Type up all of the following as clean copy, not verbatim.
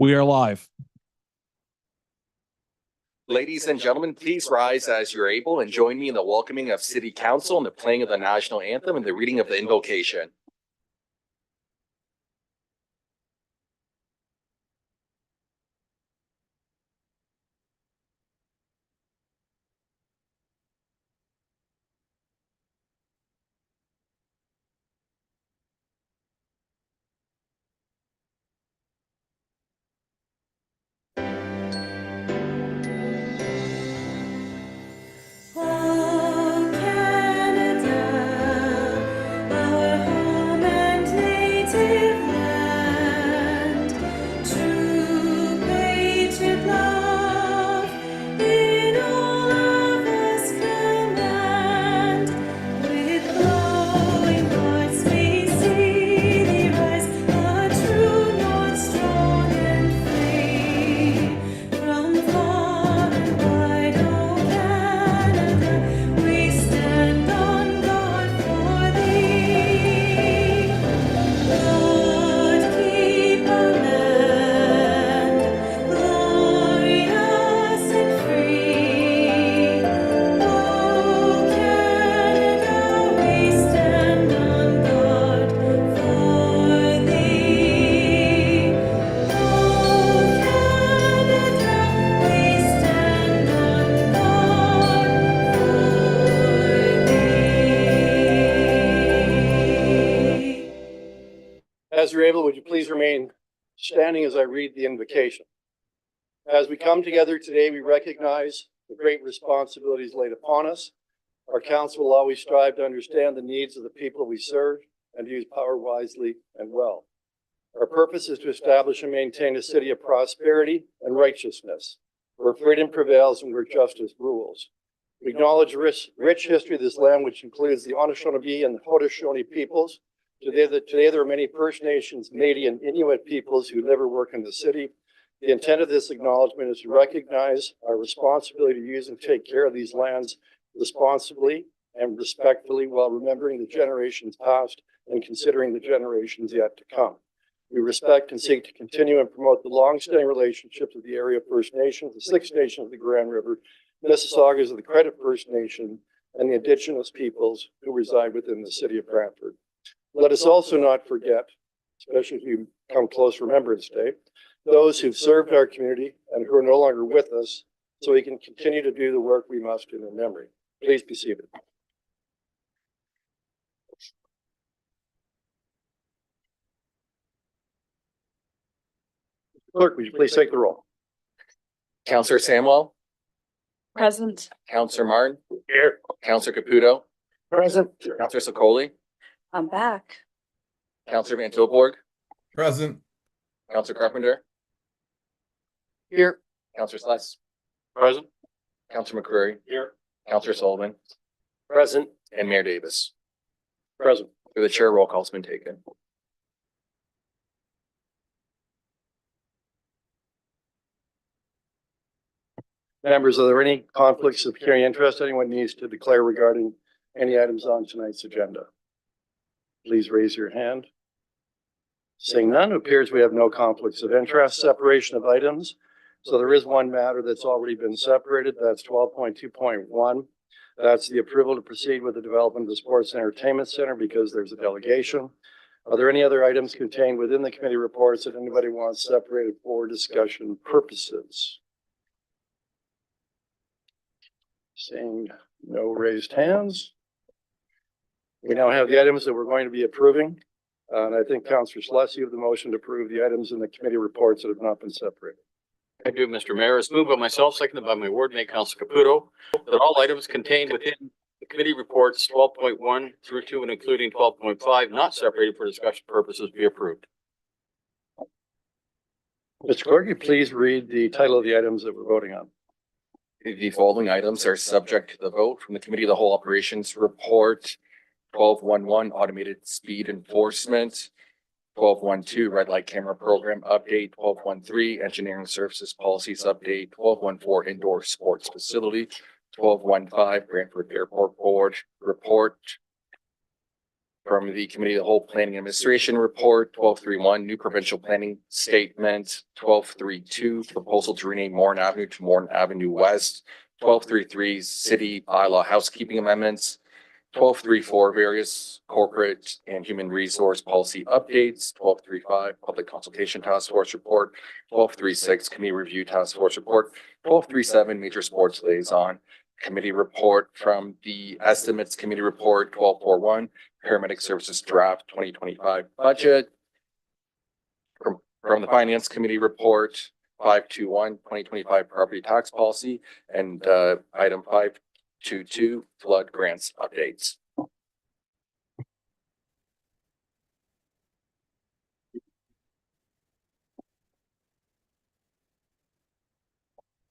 We are live. Ladies and gentlemen, please rise as you're able and join me in the welcoming of City Council and the playing of the national anthem and the reading of the invocation. As you're able, would you please remain standing as I read the invocation? As we come together today, we recognize the great responsibilities laid upon us. Our council will always strive to understand the needs of the people we serve and to use power wisely and well. Our purpose is to establish and maintain a city of prosperity and righteousness, where freedom prevails and where justice rules. We acknowledge the rich history of this land, which includes the Anishinaabe and the Haudenosaunee peoples. Today, there are many First Nations, Métis, and Inuit peoples who live or work in the city. The intent of this acknowledgement is to recognize our responsibility to use and take care of these lands responsibly and respectfully while remembering the generations past and considering the generations yet to come. We respect and seek to continue and promote the long-standing relationships of the area First Nations, the Six Nations of the Grand River, Mississaugas of the Credit First Nation, and the Indigenous peoples who reside within the city of Brantford. Let us also not forget, especially as we come close Remembrance Day, those who've served our community and who are no longer with us, so we can continue to do the work we must in their memory. Please be seated. Clerk, would you please take the roll? Councillor Samwell, Present. Councillor Martin, Here. Councillor Caputo, Present. Councillor Sokoli, I'm back. Councillor Van Tilborg, Present. Councillor Carpenter, Here. Councillor Sless, Present. Councillor McCreary, Here. Councillor Sullivan, Present. and Mayor Davis. Present. Through the chair, roll call's been taken. Members, are there any conflicts of carrying interest anyone needs to declare regarding any items on tonight's agenda? Please raise your hand. Seeing none, it appears we have no conflicts of interest. Separation of items. So there is one matter that's already been separated. That's 12.2.1. That's the approval to proceed with the development of the Sports and Entertainment Center because there's a delegation. Are there any other items contained within the committee reports that anybody wants separated for discussion purposes? Seeing no raised hands. We now have the items that we're going to be approving. And I think Councillor Sless, you have the motion to approve the items in the committee reports that have not been separated. I do, Mr. Mayor. It's moved by myself, seconded by my ward mate, Councillor Caputo, that all items contained within the committee reports 12.1 through 2 and including 12.5, not separated for discussion purposes, be approved. Mr. Clerk, you please read the title of the items that we're voting on. The following items are subject to the vote from the Committee of the Whole Operations Report. 12.1.1 Automated Speed Enforcement. 12.1.2 Red Light Camera Program Update. 12.1.3 Engineering Services Policies Update. 12.1.4 Indoor Sports Facility. 12.1.5 Brantford Airport Board Report. From the Committee of the Whole Planning Administration Report, 1231, new provincial planning statement, 1232, proposal to rename Morn Avenue to Morn Avenue West, 1233, city bylaw housekeeping amendments, 1234, various corporate and human resource policy updates, 1235, public consultation task force report, 1236, committee review task force report, 1237, major sports liaison committee report. From the estimates committee report, 1241, paramedic services draft 2025 budget. From the finance committee report, 521, 2025 property tax policy, and item 522, flood grants updates.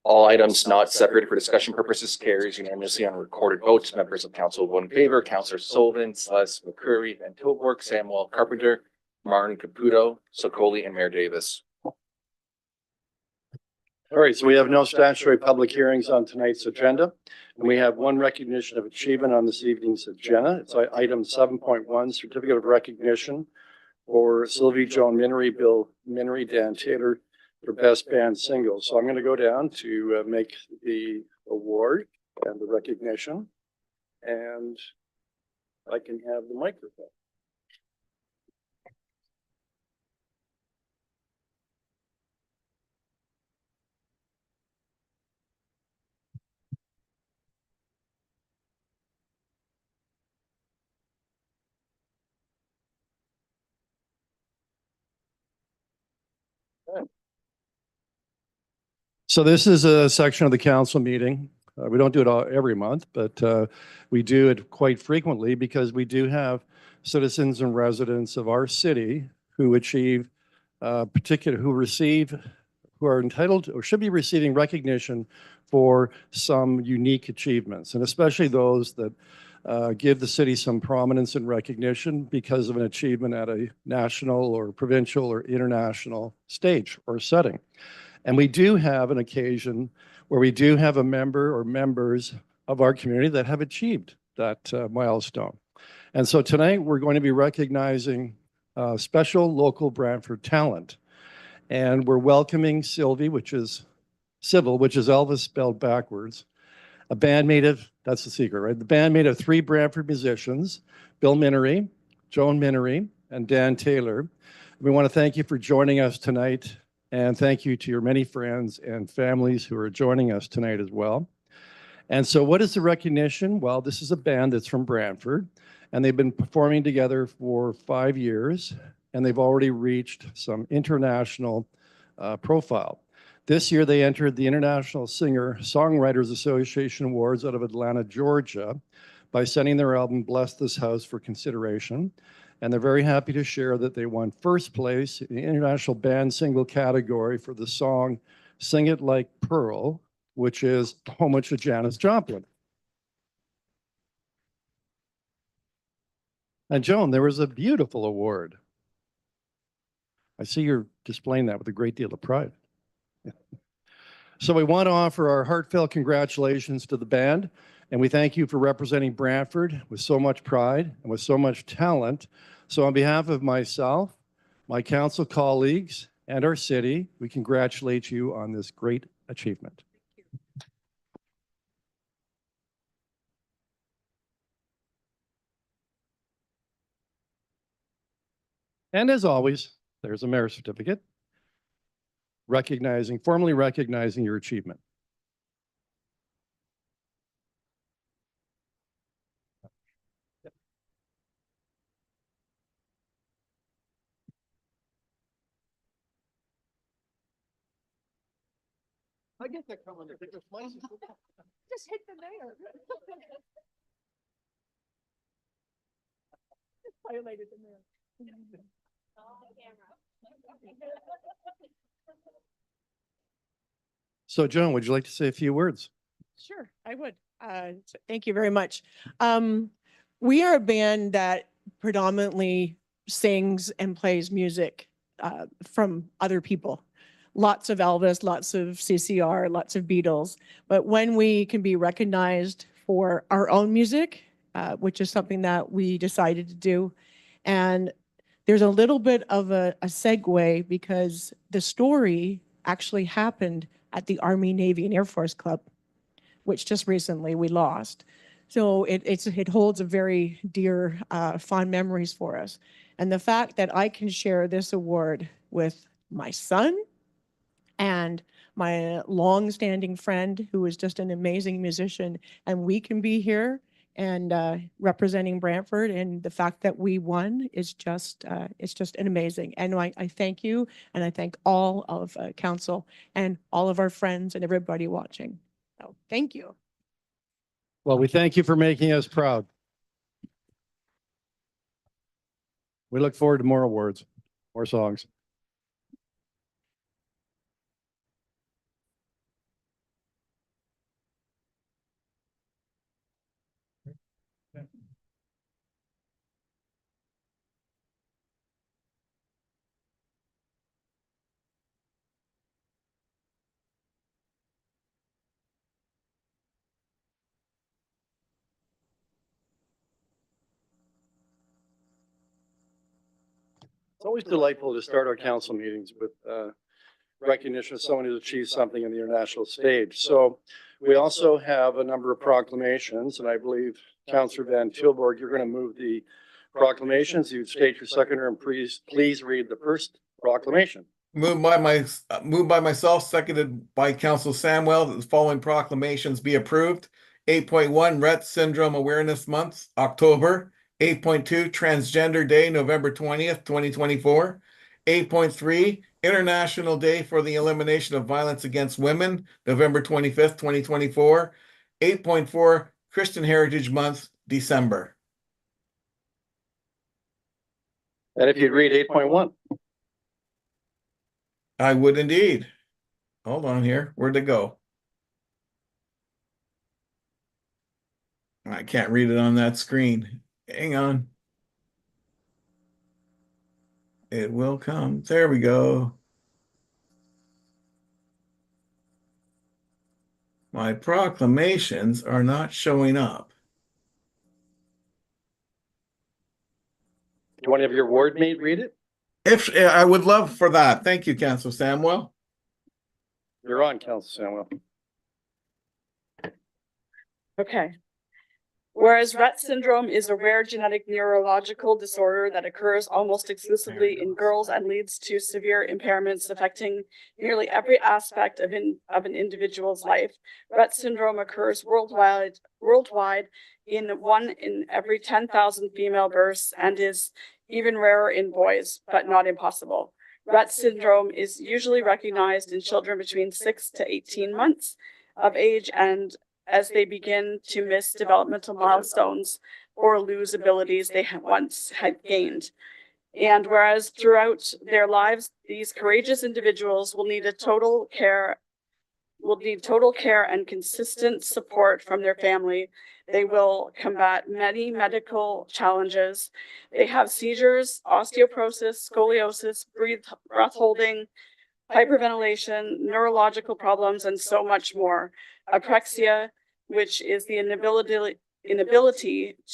All items not separated for discussion purposes carries unanimously on recorded votes. Members of council vote in favor. Councillor Sullivan, Celeste McCurry, Van Tilburg, Samuel Carpenter, Martin Caputo, Sokoli, and Mayor Davis. All right, so we have no statutory public hearings on tonight's agenda. And we have one recognition of achievement on this evening's agenda. It's item 7.1, certificate of recognition for Sylvie Joan Minery, Bill Minery, Dan Taylor for best band singles. So I'm going to go down to make the award and the recognition. And I can have the microphone. So this is a section of the council meeting. We don't do it every month, but we do it quite frequently because we do have citizens and residents of our city who achieve who are entitled or should be receiving recognition for some unique achievements, and especially those that give the city some prominence and recognition because of an achievement at a national or provincial or international stage or setting. And we do have an occasion where we do have a member or members of our community that have achieved that milestone. And so tonight we're going to be recognizing special local Brantford talent. And we're welcoming Sylvie, which is Elvis spelled backwards. A band made of, that's the secret, right? The band made of 3 Brantford musicians, Bill Minery, Joan Minery, and Dan Taylor. We want to thank you for joining us tonight. And thank you to your many friends and families who are joining us tonight as well. And so what is the recognition? Well, this is a band that's from Brantford, and they've been performing together for 5 years, and they've already reached some international profile. This year, they entered the International Singer-Songwriters Association Awards out of Atlanta, Georgia, by sending their album, Bless This House, for consideration. And they're very happy to share that they won first place in the International Band Single category for the song Sing It Like Pearl, which is homage to Janis Joplin. And Joan, there was a beautiful award. I see you're displaying that with a great deal of pride. So we want to offer our heartfelt congratulations to the band, and we thank you for representing Brantford with so much pride and with so much talent. So on behalf of myself, my council colleagues, and our city, we congratulate you on this great achievement. And as always, there's a merit certificate formally recognizing your achievement. I get that comment. Just hit the mayor. Just violated the mayor. So Joan, would you like to say a few words? Sure, I would. Thank you very much. We are a band that predominantly sings and plays music from other people. Lots of Elvis, lots of CCR, lots of Beatles. But when we can be recognized for our own music, which is something that we decided to do And there's a little bit of a segue because the story actually happened at the Army, Navy, and Air Force Club, which just recently we lost. So it holds a very dear, fond memories for us. And the fact that I can share this award with my son and my long-standing friend who is just an amazing musician, and we can be here and representing Brantford, and the fact that we won is just it's just an amazing. And I thank you, and I thank all of council and all of our friends and everybody watching. So thank you. Well, we thank you for making us proud. We look forward to more awards, more songs. It's always delightful to start our council meetings with recognition of someone who's achieved something in the international stage. So we also have a number of proclamations, and I believe Councillor Van Tilburg, you're going to move the proclamations. You'd state your seconder and please read the first proclamation. Moved by myself, seconded by Council Samwell, that the following proclamations be approved. 8.1 Rett Syndrome Awareness Month, October. 8.2 Transgender Day, November 20th, 2024. 8.3 International Day for the Elimination of Violence Against Women, November 25th, 2024. 8.4 Christian Heritage Month, December. And if you'd read 8.1. I would indeed. Hold on here. Where'd it go? I can't read it on that screen. Hang on. It will come. There we go. My proclamations are not showing up. Do you want to have your ward mate read it? If I would love for that. Thank you, Councillor Samwell. You're on, Councillor Samwell. Okay. Whereas Rett syndrome is a rare genetic neurological disorder that occurs almost exclusively in girls and leads to severe impairments affecting nearly every aspect of an individual's life. Rett syndrome occurs worldwide in 1 in every 10,000 female births and is even rarer in boys, but not impossible. Rett syndrome is usually recognized in children between 6 to 18 months of age, and as they begin to miss developmental milestones or lose abilities they once had gained. And whereas throughout their lives, these courageous individuals will need total care and consistent support from their family. They will combat many medical challenges. They have seizures, osteoporosis, scoliosis, breath holding, hyperventilation, neurological problems, and so much more. Apraxia, which is the inability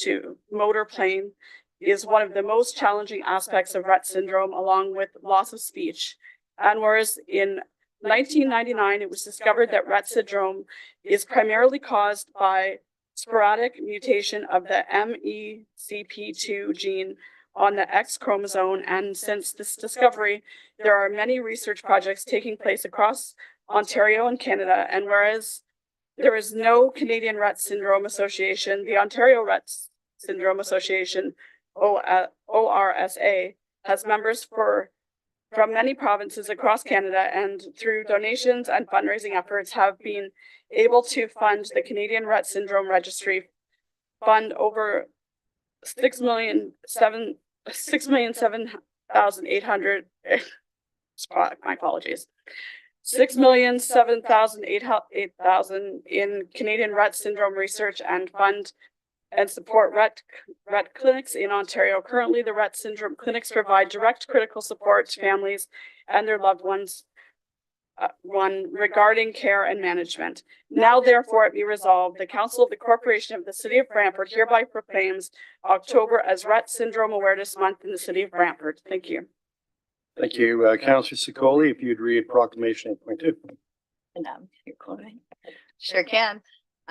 to motor plane, is one of the most challenging aspects of Rett syndrome, along with loss of speech. And whereas in 1999, it was discovered that Rett syndrome is primarily caused by sporadic mutation of the MECP2 gene on the X chromosome. And since this discovery, there are many research projects taking place across Ontario and Canada. And whereas there is no Canadian Rett Syndrome Association, the Ontario Rett Syndrome Association, ORSA, has members from many provinces across Canada, and through donations and fundraising efforts have been able to fund the Canadian Rett Syndrome Registry, fund over 6,007,800, my apologies, 6,007,800 in Canadian Rett syndrome research, and fund and support Rett clinics in Ontario. Currently, the Rett syndrome clinics provide direct critical support to families and their loved ones one regarding care and management. Now therefore it be resolved, the Council of the Corporation of the City of Brantford hereby proclaims October as Rett Syndrome Awareness Month in the City of Brantford. Thank you. Thank you, Councillor Secoli. If you'd read proclamation 8.2. And you're quoting. Sure can.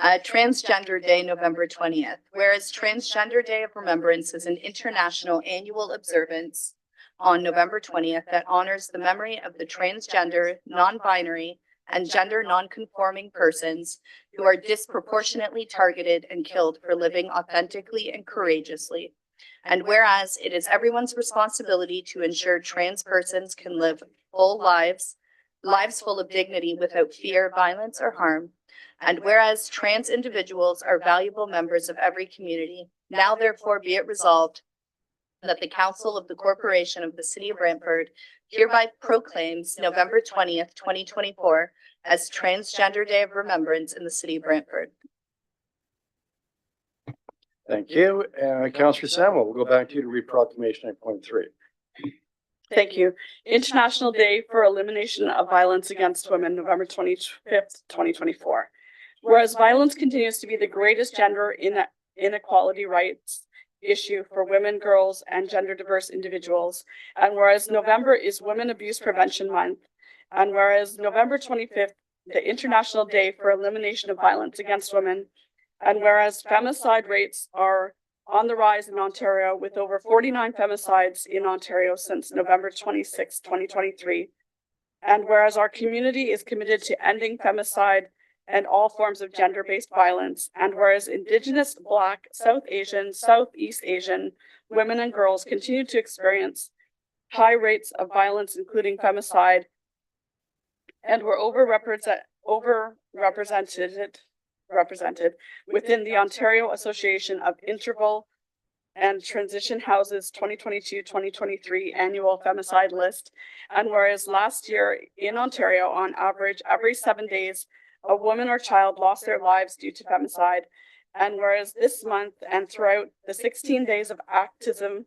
Transgender Day, November 20th. Whereas Transgender Day of Remembrance is an international annual observance on November 20th that honors the memory of the transgender, non-binary, and gender non-conforming persons who are disproportionately targeted and killed for living authentically and courageously. And whereas it is everyone's responsibility to ensure trans persons can live full lives full of dignity without fear, violence, or harm. And whereas trans individuals are valuable members of every community, now therefore be it resolved that the Council of the Corporation of the City of Brantford hereby proclaims November 20th, 2024 as Transgender Day of Remembrance in the City of Brantford. Thank you. Councillor Samuel, we'll go back to you to read proclamation 8.3. Thank you. International Day for Elimination of Violence Against Women, November 25th, 2024. Whereas violence continues to be the greatest gender inequality rights issue for women, girls, and gender diverse individuals, and whereas November is Women Abuse Prevention Month, and whereas November 25th, the International Day for Elimination of Violence Against Women, and whereas femicide rates are on the rise in Ontario, with over 49 femicides in Ontario since November 26, 2023. And whereas our community is committed to ending femicide and all forms of gender-based violence, and whereas Indigenous, Black, South Asian, Southeast Asian women and girls continue to experience high rates of violence, including femicide, and were represented within the Ontario Association of Interval and Transition Houses 2022-2023 annual femicide list. And whereas last year in Ontario, on average, every 7 days, a woman or child lost their lives due to femicide. And whereas this month and throughout the 16 days of activism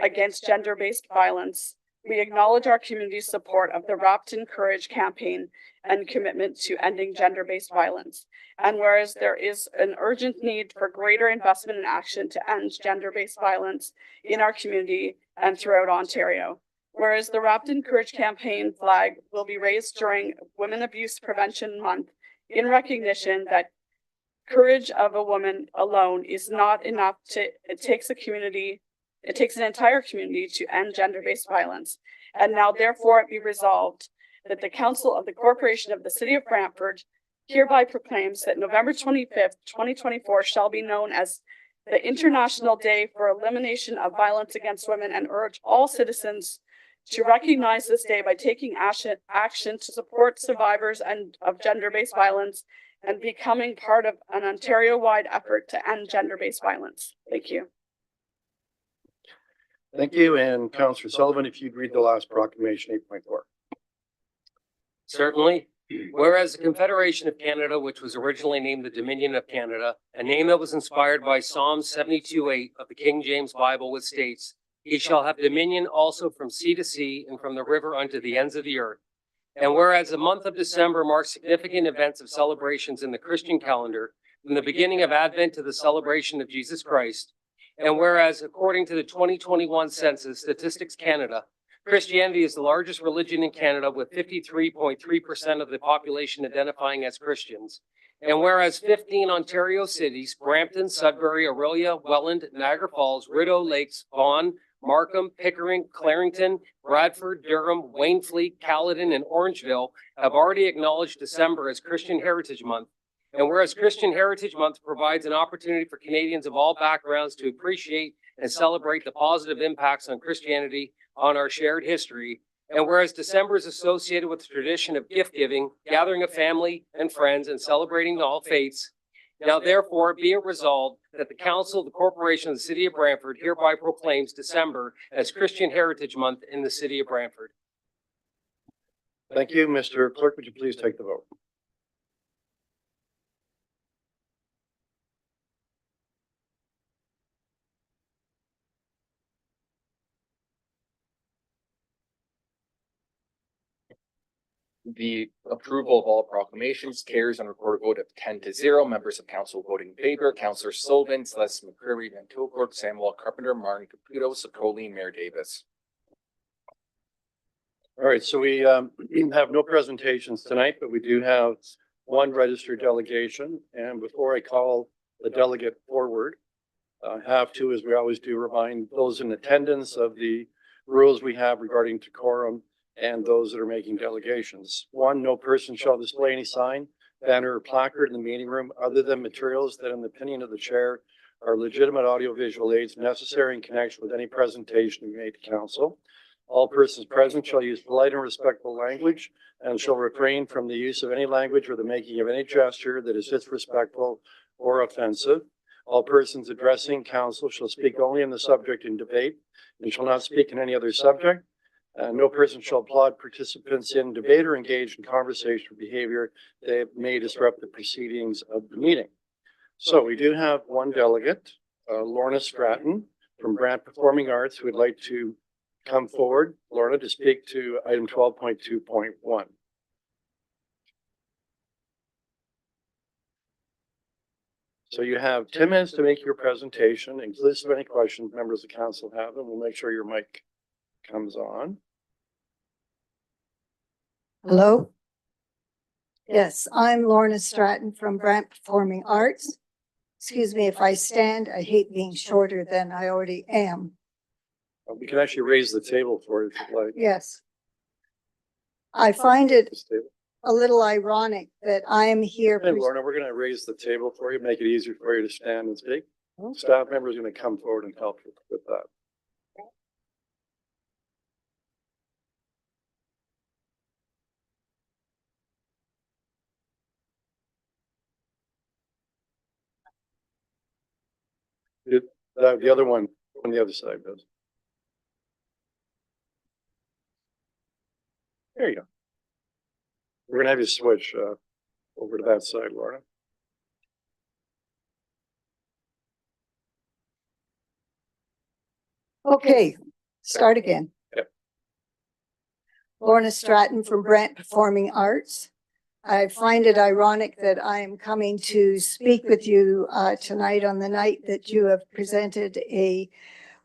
against gender-based violence, we acknowledge our community's support of the Wrapped in Courage campaign and commitment to ending gender-based violence. And whereas there is an urgent need for greater investment and action to end gender-based violence in our community and throughout Ontario. Whereas the Wrapped in Courage campaign flag will be raised during Women Abuse Prevention Month in recognition that courage of a woman alone is not enough it takes an entire community to end gender-based violence. And now therefore it be resolved that the Council of the Corporation of the City of Brantford hereby proclaims that November 25th, 2024 shall be known as the International Day for Elimination of Violence Against Women, and urge all citizens to recognize this day by taking action to support survivors of gender-based violence and becoming part of an Ontario-wide effort to end gender-based violence. Thank you. Thank you. And Councillor Sullivan, if you'd read the last proclamation 8.4. Certainly. Whereas the Confederation of Canada, which was originally named the Dominion of Canada, a name that was inspired by Psalm 72:8 of the King James Bible, which states, "He shall have dominion also from sea to sea and from the river unto the ends of the earth." And whereas the month of December marks significant events of celebrations in the Christian calendar, from the beginning of Advent to the celebration of Jesus Christ, and whereas according to the 2021 Census Statistics Canada, Christianity is the largest religion in Canada, with 53.3% of the population identifying as Christians. And whereas 15 Ontario cities, Brampton, Sudbury, Orillia, Welland, Niagara Falls, Rideau, Lakes, Vaughan, Markham, Pickering, Clarington, Bradford, Durham, Waynflete, Caledon, and Orangeville have already acknowledged December as Christian Heritage Month. And whereas Christian Heritage Month provides an opportunity for Canadians of all backgrounds to appreciate and celebrate the positive impacts on Christianity on our shared history, and whereas December is associated with the tradition of gift giving, gathering of family and friends, and celebrating all faiths, now therefore be it resolved that the Council of the Corporation of the City of Brantford hereby proclaims December as Christian Heritage Month in the City of Brantford. Thank you. Mr. Clerk, would you please take the vote? The approval of all proclamations carries on a recorded vote of 10-0. Members of council voting in favor: Councillor Sullivan, Celeste McCreary, Van Tilburg, Samuel Carpenter, Martin Caputo, Sokoli, Mayor Davis. All right, so we have no presentations tonight, but we do have one registered delegation. And before I call the delegate forward, I have to, as we always do, remind those in attendance of the rules we have regarding decorum and those that are making delegations. One, no person shall display any sign, banner, or placard in the meeting room other than materials that, in the opinion of the chair, are legitimate audiovisual aids necessary in connection with any presentation to be made to council. All persons present shall use polite and respectful language and shall refrain from the use of any language or the making of any gesture that is disrespectful or offensive. All persons addressing council shall speak only on the subject in debate and shall not speak on any other subject. No person shall applaud participants in debate or engage in conversation or behavior that may disrupt the proceedings of the meeting. So we do have one delegate, Lorna Stratton from Brant Performing Arts, who would like to come forward, Lorna, to speak to item 12.2.1. So you have 10 minutes to make your presentation, inclusive of any questions members of council have, and we'll make sure your mic comes on. Hello? Yes, I'm Lorna Stratton from Brant Performing Arts. Excuse me if I stand, I hate being shorter than I already am. We can actually raise the table for you if you'd like. Yes. I find it This table. a little ironic that I am here. Hey, Lorna, we're going to raise the table for you, make it easier for you to stand and speak. Staff members are going to come forward and help you with that. The other one on the other side does. There you go. We're gonna have you switch over to that side, Laura. Okay, start again. Yep. Lorna Stratton from Brant Performing Arts. I find it ironic that I am coming to speak with you tonight on the night that you have presented a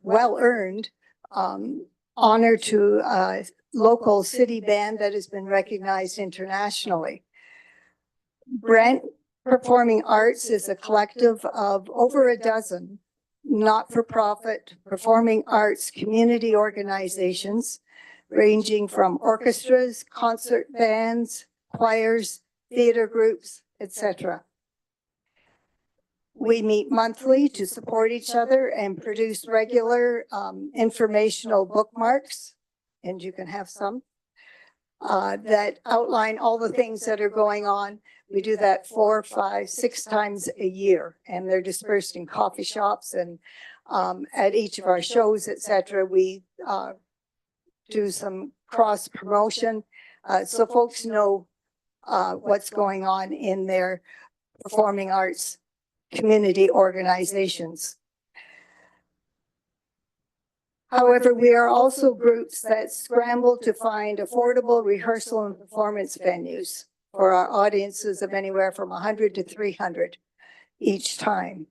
well-earned honor to a local city band that has been recognized internationally. Brant Performing Arts is a collective of over a dozen not-for-profit performing arts community organizations, ranging from orchestras, concert bands, choirs, theater groups, etc. We meet monthly to support each other and produce regular informational bookmarks, and you can have some, that outline all the things that are going on. We do that 4, 5, 6 times a year, and they're dispersed in coffee shops and at each of our shows, etc. We do some cross promotion so folks know what's going on in their performing arts community organizations. However, we are also groups that scramble to find affordable rehearsal and performance venues for our audiences of anywhere from 100 to 300 each time.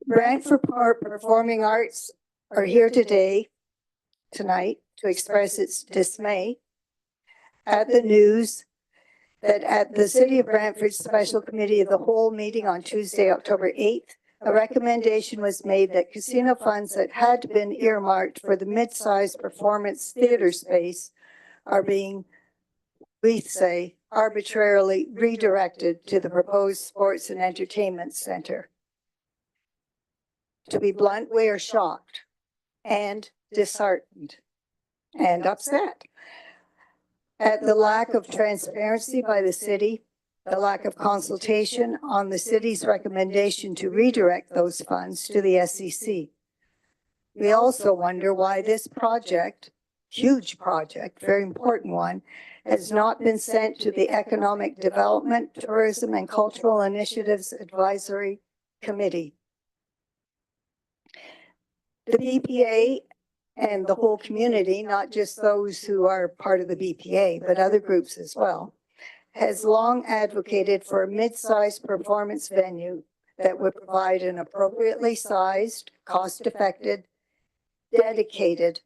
Brant Performing Arts are here tonight, to express its dismay at the news that at the City of Brantford Special Committee of the Whole meeting on Tuesday, October 8th, a recommendation was made that casino funds that had been earmarked for the mid-sized performance theater space are being, we say, arbitrarily redirected to the proposed sports and entertainment center. To be blunt, we are shocked and disheartened and upset at the lack of transparency by the city, the lack of consultation on the city's recommendation to redirect those funds to the SEC. We also wonder why this project, huge project, very important one, has not been sent to the Economic Development, Tourism and Cultural Initiatives Advisory Committee. The BPA and the whole community, not just those who are part of the BPA, but other groups as well, has long advocated for a mid-sized performance venue that would provide an appropriately sized, cost-effective, dedicated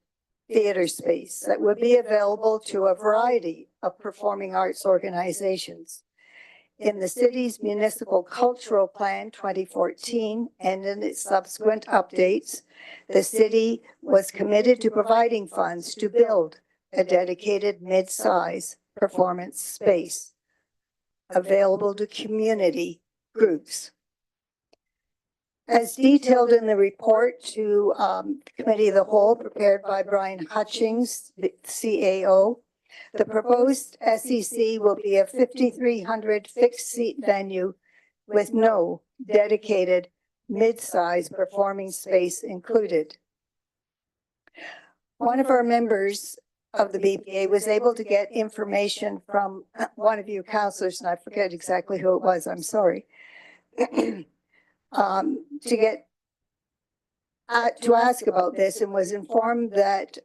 theater space that would be available to a variety of performing arts organizations. In the city's municipal cultural plan 2014 and in its subsequent updates, the city was committed to providing funds to build a dedicated mid-size performance space available to community groups. As detailed in the report to Committee of the Whole prepared by Brian Hutchings, the CAO, the proposed SEC will be a 5,300 fixed seat venue with no dedicated mid-size performing space included. One of our members of the BPA was able to get information from one of you councillors, and I forget exactly who it was, I'm sorry, to ask about this, and was informed that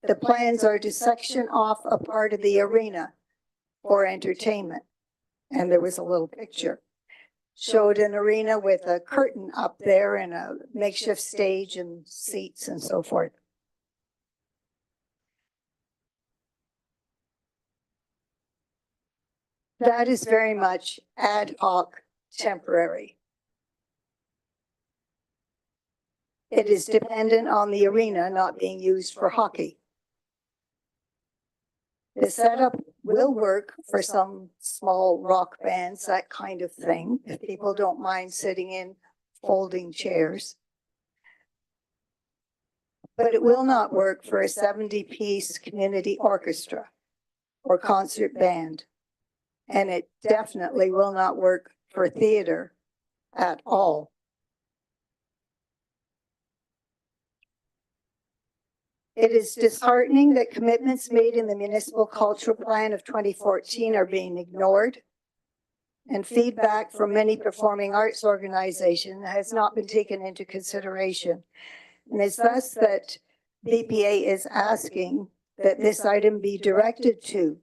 the plans are to section off a part of the arena for entertainment. And there was a little picture. Showed an arena with a curtain up there and a makeshift stage and seats and so forth. That is very much ad hoc, temporary. It is dependent on the arena not being used for hockey. The setup will work for some small rock bands, that kind of thing, if people don't mind sitting in folding chairs. But it will not work for a 70-piece community orchestra or concert band. And it definitely will not work for theater at all. It is disheartening that commitments made in the Municipal Cultural Plan of 2014 are being ignored, and feedback from many performing arts organizations has not been taken into consideration. And it's thus that BPA is asking that this item be directed to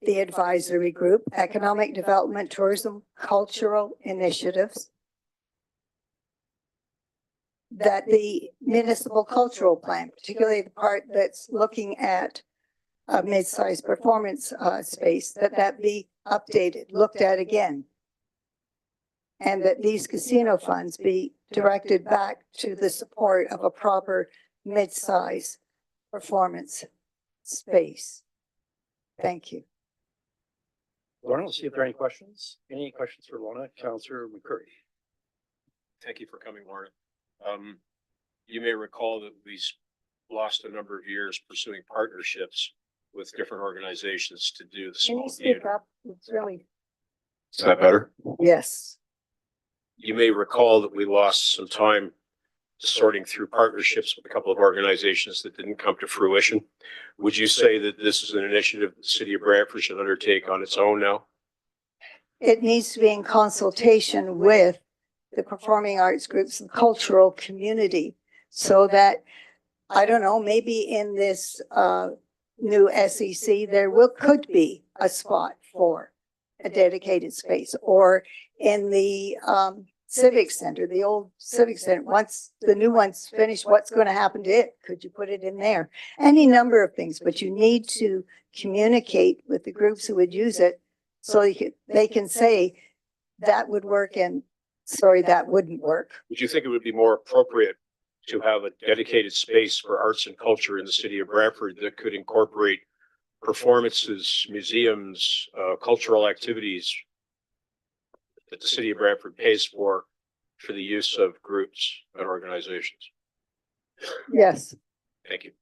the advisory group, Economic Development, Tourism, Cultural Initiatives, that the municipal cultural plan, particularly the part that's looking at a mid-sized performance space, that be updated, looked at again. And that these casino funds be directed back to the support of a proper mid-size performance space. Thank you. Lorna, let's see if there are any questions. Any questions for Lorna? Councillor McCurry. Thank you for coming, Lorna. You may recall that we lost a number of years pursuing partnerships with different organizations to do the Can you small speak theater. up? It's really, Is that better? yes. You may recall that we lost some time sorting through partnerships with a couple of organizations that didn't come to fruition. Would you say that this is an initiative the city of Brantford should undertake on its own now? It needs to be in consultation with the performing arts groups and cultural community, so that, I don't know, maybe in this new SEC, there could be a spot for a dedicated space, or in the Civic Center, the old Civic Center, once the new one's finished, what's going to happen to it? Could you put it in there? Any number of things, but you need to communicate with the groups who would use it so they can say that would work and sorry, that wouldn't work. Would you think it would be more appropriate to have a dedicated space for arts and culture in the city of Brantford that could incorporate performances, museums, cultural activities that the city of Brantford pays for the use of groups and organizations? Yes. Thank you.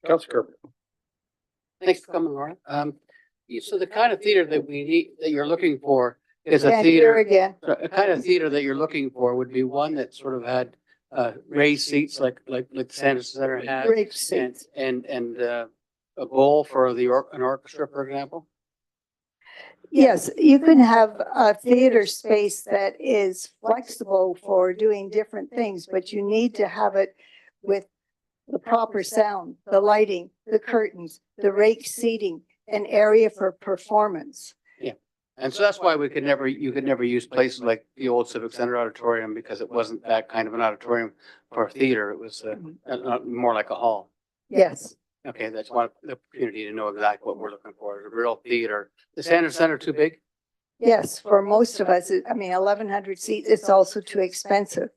Councillor Kerber. Thanks for coming, Laura. So the kind of theater that we need, that you're looking for is a Can't hear theater, again. a kind of theater that you're looking for would be one that sort of had raised seats like the Sanders Center had. Great seats. And a bowl for an orchestra, for example. Yes, you can have a theater space that is flexible for doing different things, but you need to have it with the proper sound, the lighting, the curtains, the rake seating, an area for performance. And so that's why you could never use places like the old Civic Center auditorium because it wasn't that kind of an auditorium for a theater. It was more like a hall. Yes, Okay, that's one the community to know exactly what we're looking for, a real theater. The Sanders Center too big? yes, for most of us, I mean, 1,100 seats, it's also too expensive.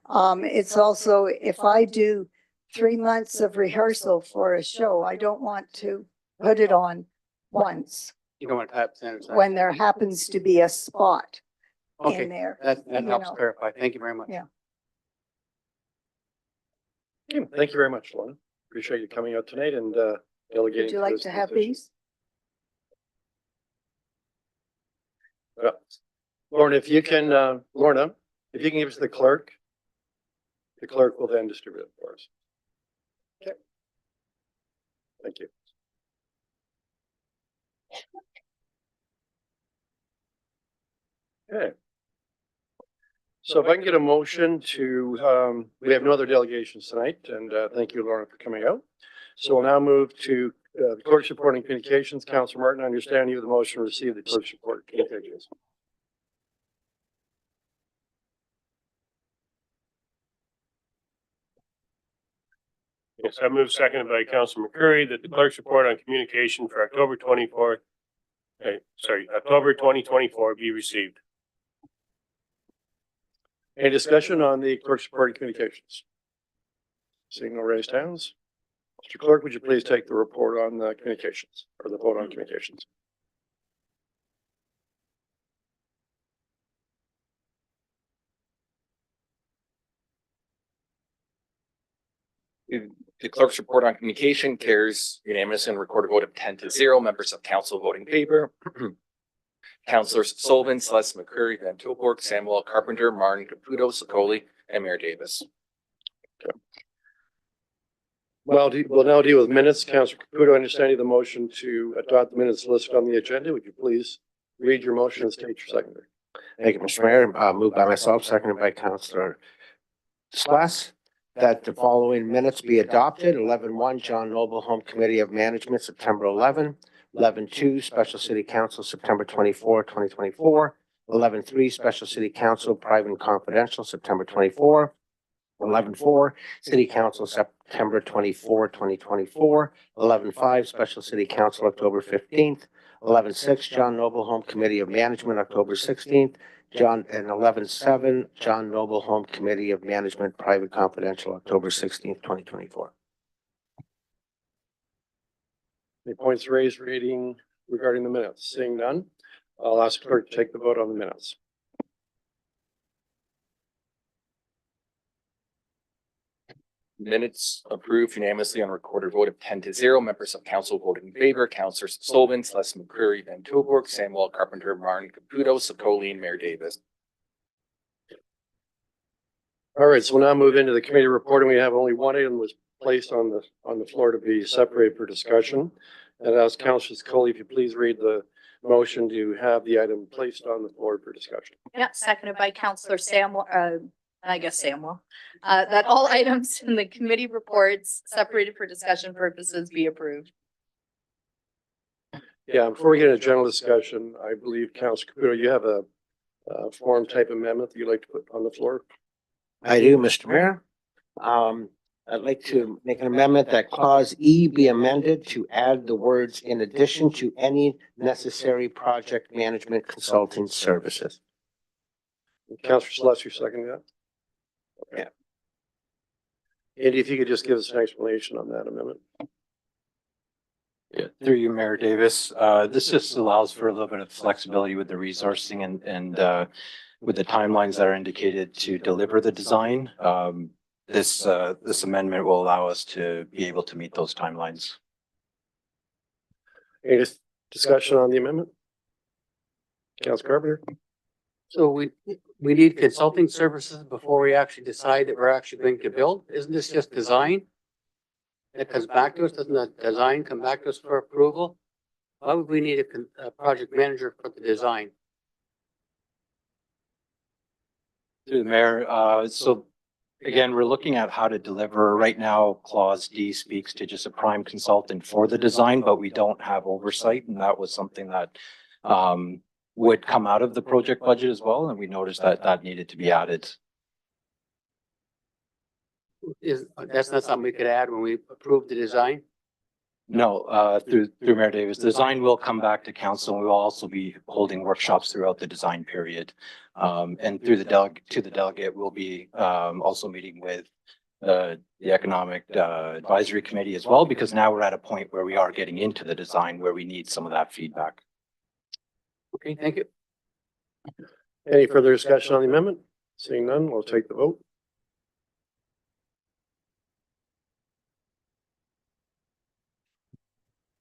It's also, if I do 3 months of rehearsal for a show, I don't want to put it on once You don't want to have Sanders Center. when there happens to be a spot Okay, in there. that you helps know. clarify. Thank you very much. Yeah. Okay, thank you very much, Lorna. Appreciate you coming out tonight and delegating. Would you like this to have position. these? Lorna, if you can give us the clerk will then distribute it for us. Okay. Thank you. Okay. So if I can get a motion to, we have no other delegations tonight, and thank you, Lorna, for coming out. So we'll now move to the clerk's report and communications. Councilor Martin, I understand you have the motion to receive the clerk's report and communications. Yes, I move seconded by Councilor McCurry that the clerk's report on communication for October 2024 be received. Any discussion on the clerk's report and communications? Seeing no raised hands. Mr. Clerk, would you please take the report on the communications or the vote on communications? The clerk's report on communication carries unanimous and recorded vote of 10-0. Members of council voting in favor. Councilors Sullivan, Celeste McCurry, Van Tilburg, Samuel Carpenter, Martin, Caputo, Sicoli, and Mayor Davis. Okay. Well, we'll now deal with minutes. Councilor Caputo, understanding the motion to adopt the minutes listed on the agenda, would you please read your motion and state your seconder? Thank you, Mr. Mayor. Moved by myself, seconded by Councilor Sluss, that the following minutes be adopted. 11-1, John Noble Home Committee of Management, September 11. 11-2, Special City Council, September 24, 2024. 11-3, Special City Council, Private and Confidential, September 24. 11-4, City Council, September 24, 2024. 11-5, Special City Council, October 15th. 11-6, John Noble Home Committee of Management, October 16th. And 11-7, John Noble Home Committee of Management, Private Confidential, October 16th, 2024. Any points raised reading regarding the minutes? Seeing none, I'll ask clerk to take the vote on the minutes. Minutes approved unanimously on recorded vote of 10-0. Members of council voted in favor. Councilors Sullivan, Celeste McCurry, Van Tilburg, Samuel Carpenter, Martin, Caputo, Sicoli, and Mayor Davis. All right, so we'll now move into the committee report, and we have only one item was placed on the floor to be separated for discussion. And ask Councilor Sicoli, if you please read the motion to have the item placed on the floor for discussion. Yeah, seconded by Councilor Samuel, that all items in the committee reports separated for discussion purposes be approved. Yeah, before we get into general discussion, I believe Councilor Caputo, you have a form type amendment that you'd like to put on the floor. I do, Mr. Mayor. I'd like to make an amendment that clause E be amended to add the words in addition to any necessary project management consulting services. Councilor Celeste, you second that? Okay. Andy, if you could just give us an explanation on that amendment. Yeah, through you, Mayor Davis. This just allows for a little bit of flexibility with the resourcing and with the timelines that are indicated to deliver the design. This amendment will allow us to be able to meet those timelines. Any discussion on the amendment? Councilor Carpenter? So we need consulting services before we actually decide that we're actually going to build. Isn't this just design? It comes back to us, doesn't the design come back to us for approval? Why would we need a project manager for the design? Through the mayor, so again, we're looking at how to deliver. Right now, Clause D speaks to just a prime consultant for the design, but we don't have oversight, and that was something that would come out of the project budget as well, and we noticed that that needed to be added. That's not something we could add when we approve the design? No, through Mayor Davis, the design will come back to council. We will also be holding workshops throughout the design period. And through the delegate, we'll be also meeting with the Economic Advisory Committee as well, because now we're at a point where we are getting into the design where we need some of that feedback. Okay, thank you. Any further discussion on the amendment? Seeing none, we'll take the vote.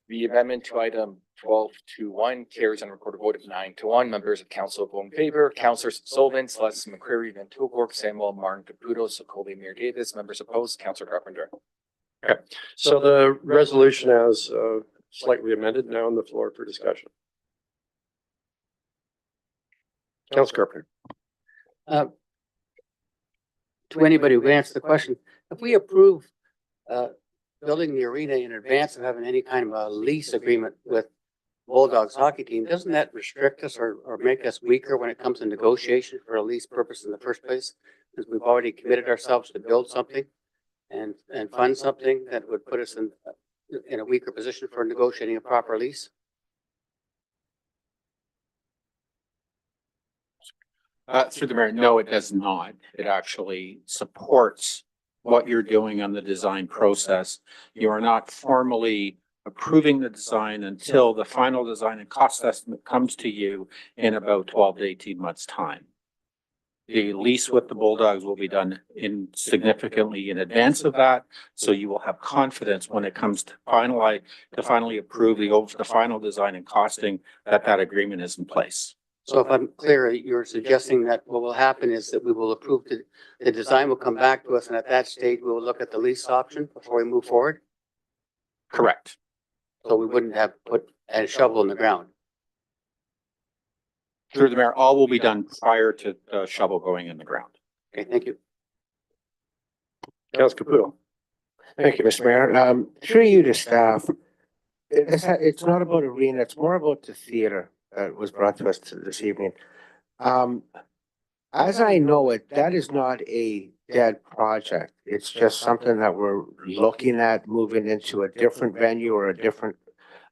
The amendment to item 12.2.1 carries on recorded vote of 9-1. Members of council vote in favor. Councilors Sullivan, Celeste McCreary, Van Tilburg, Samuel, Martin, Caputo, Sokoli, Mayor Davis. Members opposed, Councilor Carpenter. Okay, so the resolution as slightly amended now on the floor for discussion. Councilor Carpenter. To anybody who can answer the question, if we approve building the arena in advance of having any kind of a lease agreement with Bulldogs hockey team, doesn't that restrict us or make us weaker when it comes to negotiation for a lease purpose in the first place? Because we've already committed ourselves to build something and fund something that would put us in a weaker position for negotiating a proper lease? Through the mayor, no, it does not. It actually supports what you're doing on the design process. You are not formally approving the design until the final design and cost estimate comes to you in about 12 to 18 months' time. The lease with the Bulldogs will be done significantly in advance of that, so you will have confidence when it comes to finally approve the final design and costing that agreement is in place. So if I'm clear, you're suggesting that what will happen is that we will approve the design will come back to us, and at that stage, we will look at the lease option before we move forward? Correct. So we wouldn't have put a shovel in the ground? Through the mayor, all will be done prior to the shovel going in the ground. Okay, thank you. Councilor Caputo. Thank you, Mr. Mayor. Through you to staff, it's not about arena, it's more about the theater that was brought to us this evening. As I know it, that is not a dead project. It's just something that we're looking at moving into a different venue or a different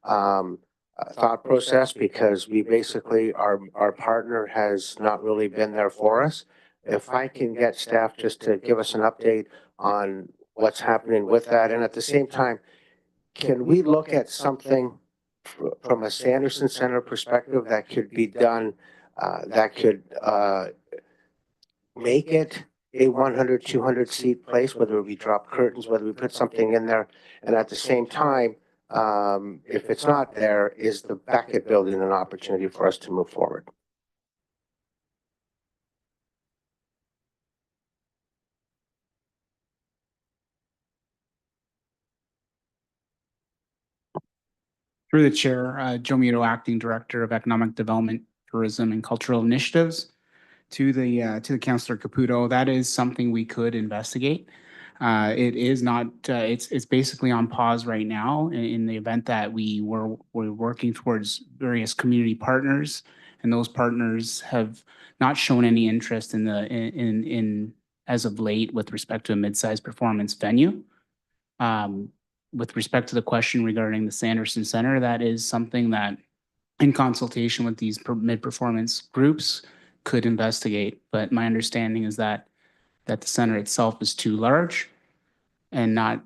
thought process, because we basically, our partner has not really been there for us. If I can get staff just to give us an update on what's happening with that, and at the same time, can we look at something from a Sanderson Center perspective that could be done, that could make it a 100, 200 seat place, whether we drop curtains, whether we put something in there, and at the same time, if it's not there, is the Beckett building an opportunity for us to move forward? Through the chair, Joe Muto, Acting Director of Economic Development, Tourism and Cultural Initiatives. To the Councilor Caputo, that is something we could investigate. It is not, it's basically on pause right now in the event that we're working towards various community partners, and those partners have not shown any interest in as of late with respect to a mid-sized performance venue. With respect to the question regarding the Sanderson Center, that is something that in consultation with these mid-performance groups could investigate. But my understanding is that the center itself is too large and not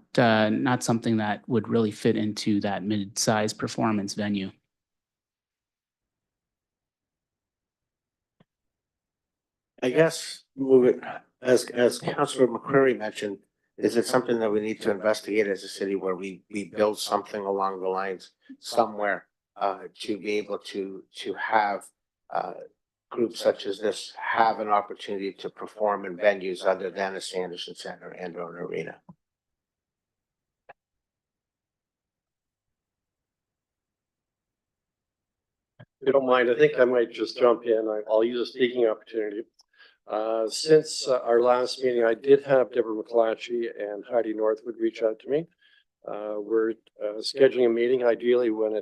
something that would really fit into that mid-sized performance venue. I guess move it, as Councilor McCreary mentioned, is it something that we need to investigate as a city where we build something along the lines somewhere to be able to have groups such as this have an opportunity to perform in venues other than a Sanderson Center and or an arena? If you don't mind, I think I might just jump in. I'll use a speaking opportunity. Since our last meeting, I did have Deborah McClatchy and Heidi Northwood reach out to me. We're scheduling a meeting ideally when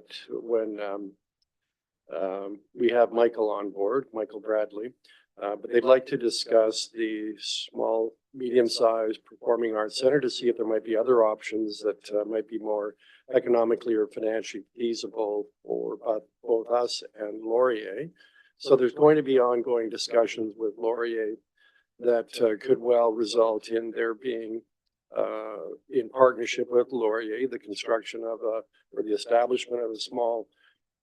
we have Michael on board, Michael Bradley. But they'd like to discuss the small, medium-sized performing arts center to see if there might be other options that might be more economically or financially feasible for both us and Laurier. So there's going to be ongoing discussions with Laurier that could well result in there being in partnership with Laurier, the construction of or the establishment of a small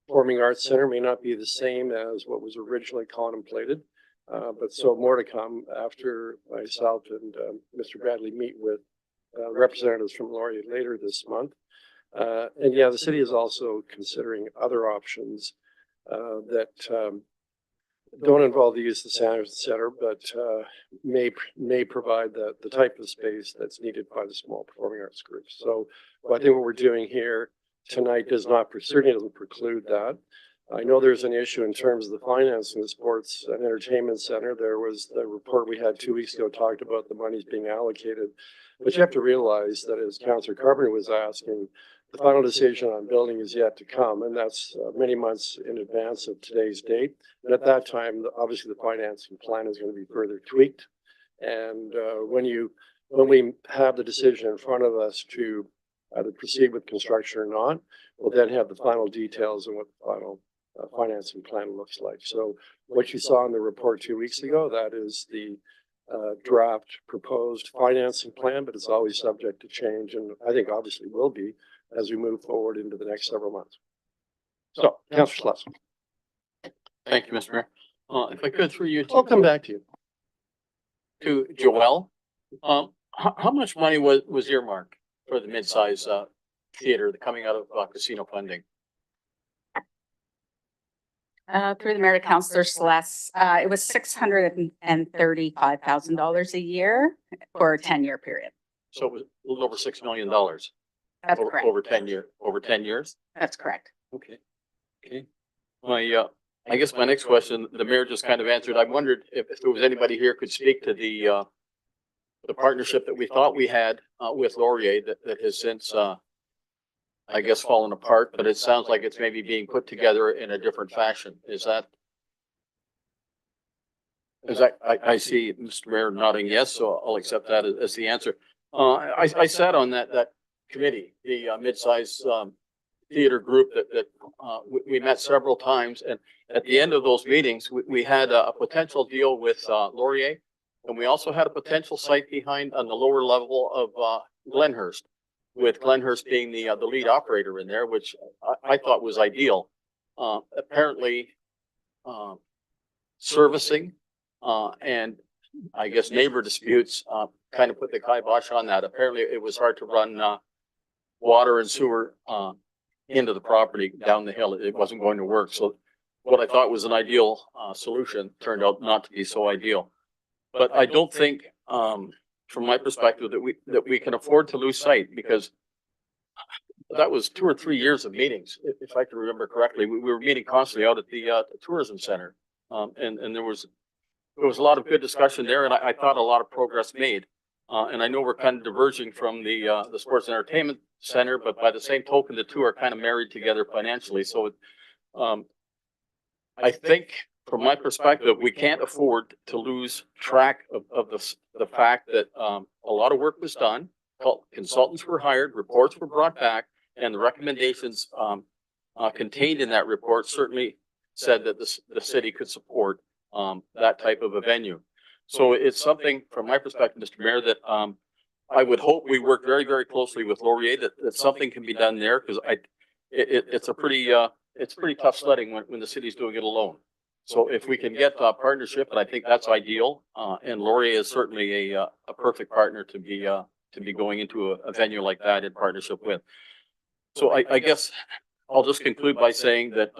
performing arts center may not be the same as what was originally contemplated. But so more to come after myself and Mr. Bradley meet with representatives from Laurier later this month. And yeah, the city is also considering other options that don't involve the use of the center, but may provide the type of space that's needed by the small performing arts groups. So I think what we're doing here tonight certainly doesn't preclude that. I know there's an issue in terms of the financing of the sports and entertainment center. There was the report we had 2 weeks ago talked about the monies being allocated, but you have to realize that, as Councillor Carpenter was asking, the final decision on building is yet to come, and that's many months in advance of today's date. And at that time, obviously the financing plan is going to be further tweaked. And when we have the decision in front of us to either proceed with construction or not, we'll then have the final details on what the final financing plan looks like. So what you saw in the report 2 weeks ago, that is the draft proposed financing plan, but it's always subject to change, and I think obviously will be as we move forward into the next several months. So, Councillor Sluss. Thank you, Mr. Mayor. If I could, through you. I'll come back to you. To Joelle, how much money was earmarked for the mid-size theater coming out of casino funding? Through the mayor to Councillor Celeste, it was $635,000 a year for a 10-year period. So it was a little over $6 million. That's correct. Over 10 years. That's correct. Okay. I guess my next question, the mayor just kind of answered. I wondered if there was anybody here could speak to the partnership that we thought we had with Laurier that has since I guess fallen apart, but it sounds like it's maybe being put together in a different fashion. I see Mr. Mayor nodding yes, so I'll accept that as the answer. I sat on that committee, the mid-size theater group that we met several times, and at the end of those meetings, we had a potential deal with Laurier, and we also had a potential site behind on the lower level of Glenhurst, with Glenhurst being the lead operator in there, which I thought was ideal. Apparently, servicing and I guess neighbor disputes kind of put the kibosh on that. Apparently, it was hard to run water and sewer into the property down the hill. It wasn't going to work. So what I thought was an ideal solution turned out not to be so ideal. But I don't think, from my perspective, that we can afford to lose sight, because that was 2 or 3 years of meetings, if I can remember correctly. We were meeting constantly out at the tourism center, and there was a lot of good discussion there, and I thought a lot of progress made. And I know we're kind of diverging from the sports and entertainment center, but by the same token, the two are kind of married together financially. So I think, from my perspective, we can't afford to lose track of the fact that a lot of work was done, consultants were hired, reports were brought back, and the recommendations contained in that report certainly said that the city could support that type of a venue. So it's something, from my perspective, Mr. Mayor, that I would hope we work very, very closely with Laurier, that something can be done there, because it's pretty tough sledding when the city's doing it alone. So if we can get a partnership, and I think that's ideal, and Laurier is certainly a perfect partner to be going into a venue like that in partnership with. So I guess I'll just conclude by saying that,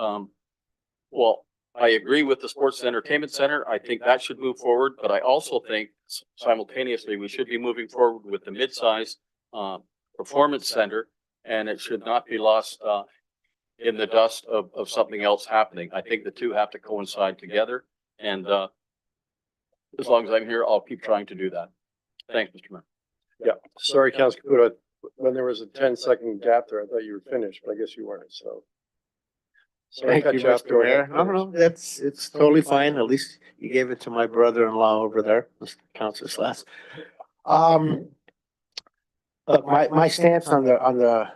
well, I agree with the Sports and Entertainment Center. I think that should move forward, but I also think simultaneously we should be moving forward with the mid-size performance center, and it should not be lost in the dust of something else happening. I think the two have to coincide together. And, as long as I'm here, I'll keep trying to do that. Thanks, Mr. Mayor. Yeah, sorry, Councilor Caputo. When there was a 10-second gap there, I thought you were finished, but I guess you weren't, so. Sorry to Thank you, cut off. Mr. Go Mayor. ahead. No, it's totally fine. At least you gave it to my brother-in-law over there, Mr. Councilor Slass. Look, my stance on the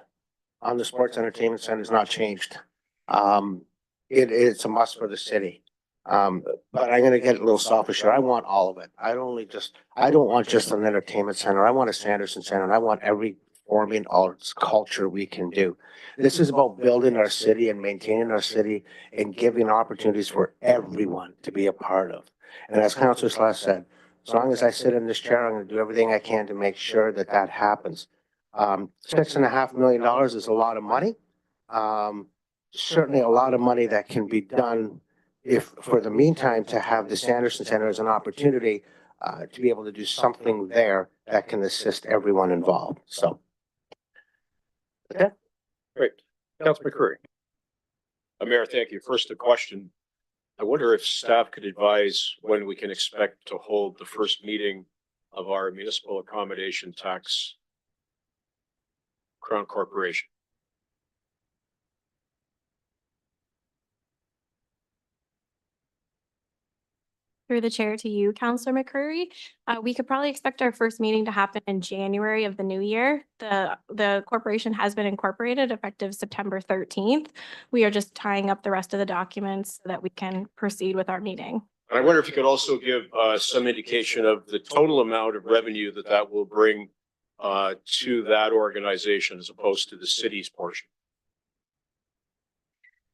sports entertainment center has not changed. It's a must for the city. But I'm gonna get a little selfish here. I want all of it. I don't want just an entertainment center. I want a Sanderson Center, and I want every performing arts culture we can do. This is about building our city and maintaining our city and giving opportunities for everyone to be a part of. And as Councilor Slash said, as long as I sit in this chair, I'm gonna do everything I can to make sure that that happens. $6.5 million is a lot of money. Certainly a lot of money that can be done if, for the meantime, to have the Sanderson Center as an opportunity to be able to do something there that can assist everyone involved. So. Okay. Great. Councilor McCreary. Mayor, thank you. First, a question. I wonder if staff could advise when we can expect to hold the first meeting of our municipal accommodation tax Crown Corporation. Through the chair to you, Councillor McCreary. We could probably expect our first meeting to happen in January of the new year. The corporation has been incorporated effective September 13th. We are just tying up the rest of the documents so that we can proceed with our meeting. And I wonder if you could also give some indication of the total amount of revenue that will bring to that organization as opposed to the city's portion.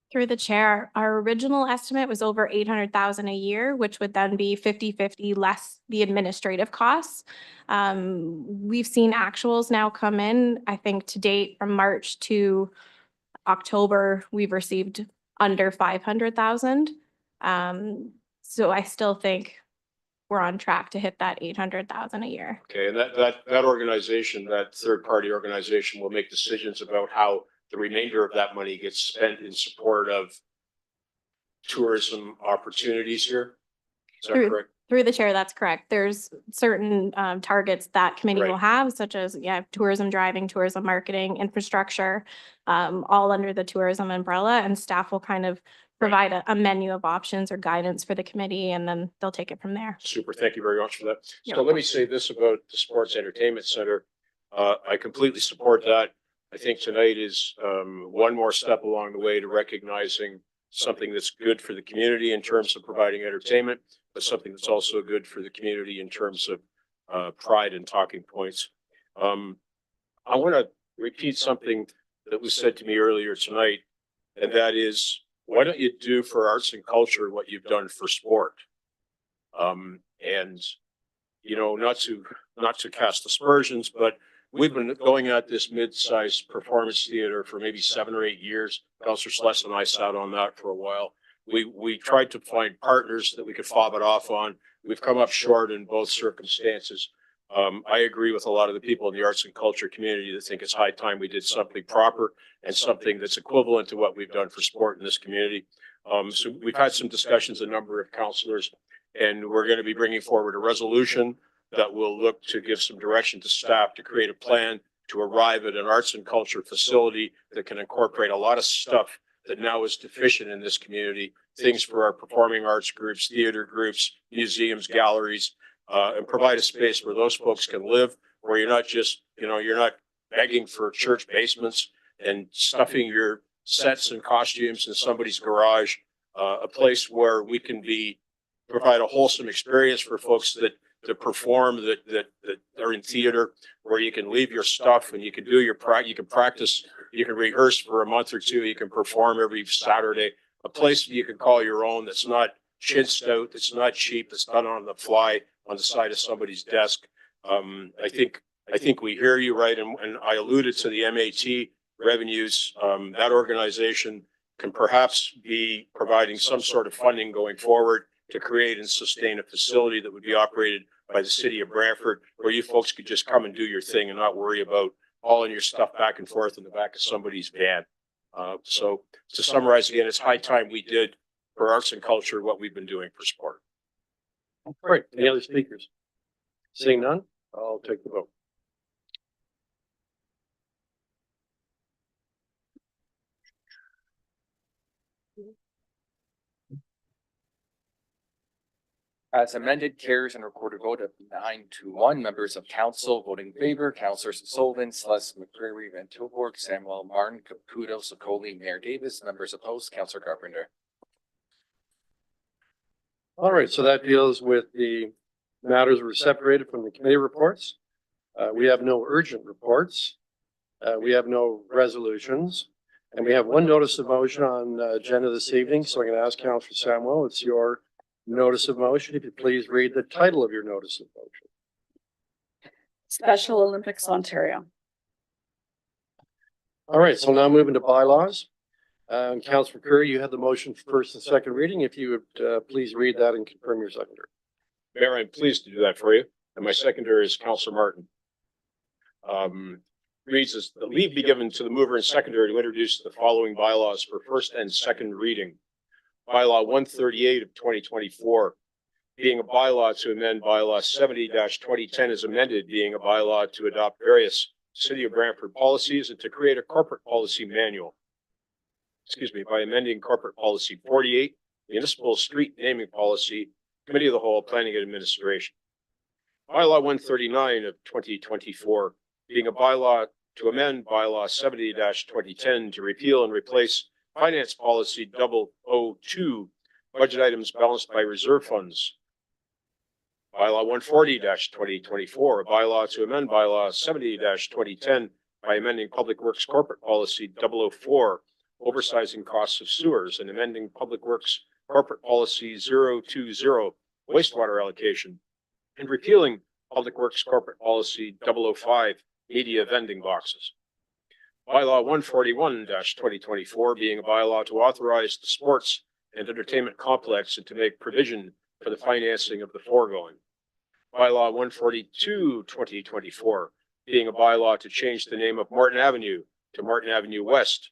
Through the chair, our original estimate was over 800,000 a year, which would then be 50-50 less the administrative costs. We've seen actuals now come in. I think to date from March to October, we've received under 500,000. So I still think we're on track to hit that 800,000 a year. Okay, and that organization, that third-party organization, will make decisions about how the remainder of that money gets spent in support of tourism opportunities here. Is that correct? Through the chair, that's correct. There's certain targets that committee will have, such as tourism driving, tourism marketing, infrastructure, all under the tourism umbrella, and staff will kind of provide a menu of options or guidance for the committee, and then they'll take it from there. Super. Thank you very much for that. So let me say this about the Sports Entertainment Center. I completely support that. I think tonight is one more step along the way to recognizing something that's good for the community in terms of providing entertainment, but something that's also good for the community in terms of pride and talking points. I want to repeat something that was said to me earlier tonight, and that is, why don't you do for arts and culture what you've done for sport? And, you know, not to cast aspersions, but we've been going at this mid-sized performance theater for maybe 7 or 8 years. Councillor Sless and I sat on that for a while. We tried to find partners that we could fob it off on. We've come up short in both circumstances. I agree with a lot of the people in the arts and culture community that think it's high time we did something proper and something that's equivalent to what we've done for sport in this community. So we've had some discussions, a number of councillors, and we're going to be bringing forward a resolution that will look to give some direction to staff to create a plan to arrive at an arts and culture facility that can incorporate a lot of stuff that now is deficient in this community, things for our performing arts groups, theater groups, museums, galleries, and provide a space where those folks can live, where you're not just, you're not begging for church basements and stuffing your sets and costumes in somebody's garage, a place where we can provide a wholesome experience for folks that perform, that are in theater, where you can leave your stuff and you can do you can practice, you can rehearse for a month or two, you can perform every Saturday, a place you can call your own that's not chinsed out, that's not cheap, that's not on the fly on the side of somebody's desk. I think we hear you, right, and I alluded to the MAT revenues. That organization can perhaps be providing some sort of funding going forward to create and sustain a facility that would be operated by the city of Brantford, where you folks could just come and do your thing and not worry about hauling your stuff back and forth in the back of somebody's van. So to summarize again, it's high time we did for arts and culture what we've been doing for sport. Great. Any other speakers? Seeing none, I'll take the vote. As amended, carries and recorded vote of 9-1. Members of council voting in favor, Councilors Sullivan, Celeste, McCreary, Van Tilburg, Samuel, Martin, Caputo, Sokoli, Mayor Davis. Members opposed, Councilor Carpenter. All right, so that deals with the matters were separated from the committee reports. We have no urgent reports. We have no resolutions. And we have one notice of motion on agenda this evening. So I'm going to ask Councilor Samuel, it's your notice of motion. If you please read the title of your notice of motion. Special Olympics Ontario. All right, so now moving to bylaws. Councilor Curry, you have the motion for first and second reading. If you would please read that and confirm your seconder. Mayor, I'm pleased to do that for you. And my seconder is Councilor Martin. Reads as the leave be given to the mover and seconder to introduce the following bylaws for first and second reading. Bylaw 138 of 2024, being a bylaw to amend bylaw 70-2010 as amended, being a bylaw to adopt various City of Brantford policies and to create a corporate policy manual. By amending corporate policy 48, municipal street naming policy, Committee of the Whole, Planning and Administration. Bylaw 139 of 2024, being a bylaw to amend bylaw 70-2010 to repeal and replace Finance Policy 002, budget items balanced by reserve funds. Bylaw 140-2024, a bylaw to amend bylaw 70-2010 by amending Public Works Corporate Policy 004, oversizing costs of sewers, and amending Public Works Corporate Policy 020, wastewater allocation, and repealing Public Works Corporate Policy 005, media vending boxes. Bylaw 141-2024, being a bylaw to authorize the sports and entertainment complex and to make provision for the financing of the foregoing. Bylaw 142-2024, being a bylaw to change the name of Martin Avenue to Martin Avenue West.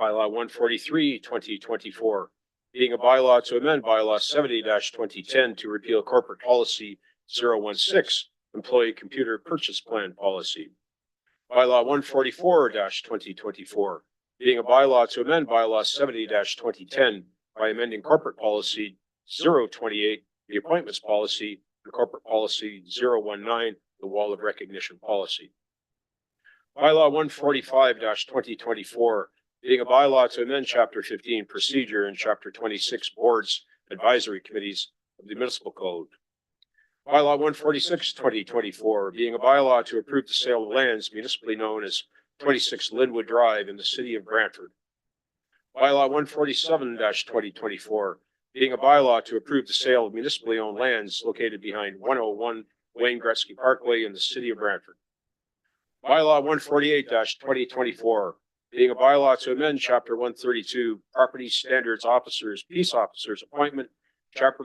Bylaw 143-2024, being a bylaw to amend bylaw 70-2010 to repeal corporate policy 016, employee computer purchase plan policy. Bylaw 144-2024, being a bylaw to amend bylaw 70-2010 by amending corporate policy 028, the appointments policy, and corporate policy 019, the wall of recognition policy. Bylaw 145-2024, being a bylaw to amend chapter 15 procedure and chapter 26 boards advisory committees of the municipal code. Bylaw 146-2024, being a bylaw to approve the sale of lands municipally known as 26 Linwood Drive in the city of Brantford. Bylaw 147-2024, being a bylaw to approve the sale of municipally owned lands located behind 101 Wayne Gretzky Parkway in the city of Brantford. Bylaw 148-2024, being a bylaw to amend chapter 132, property standards officers, peace officers appointment, chapter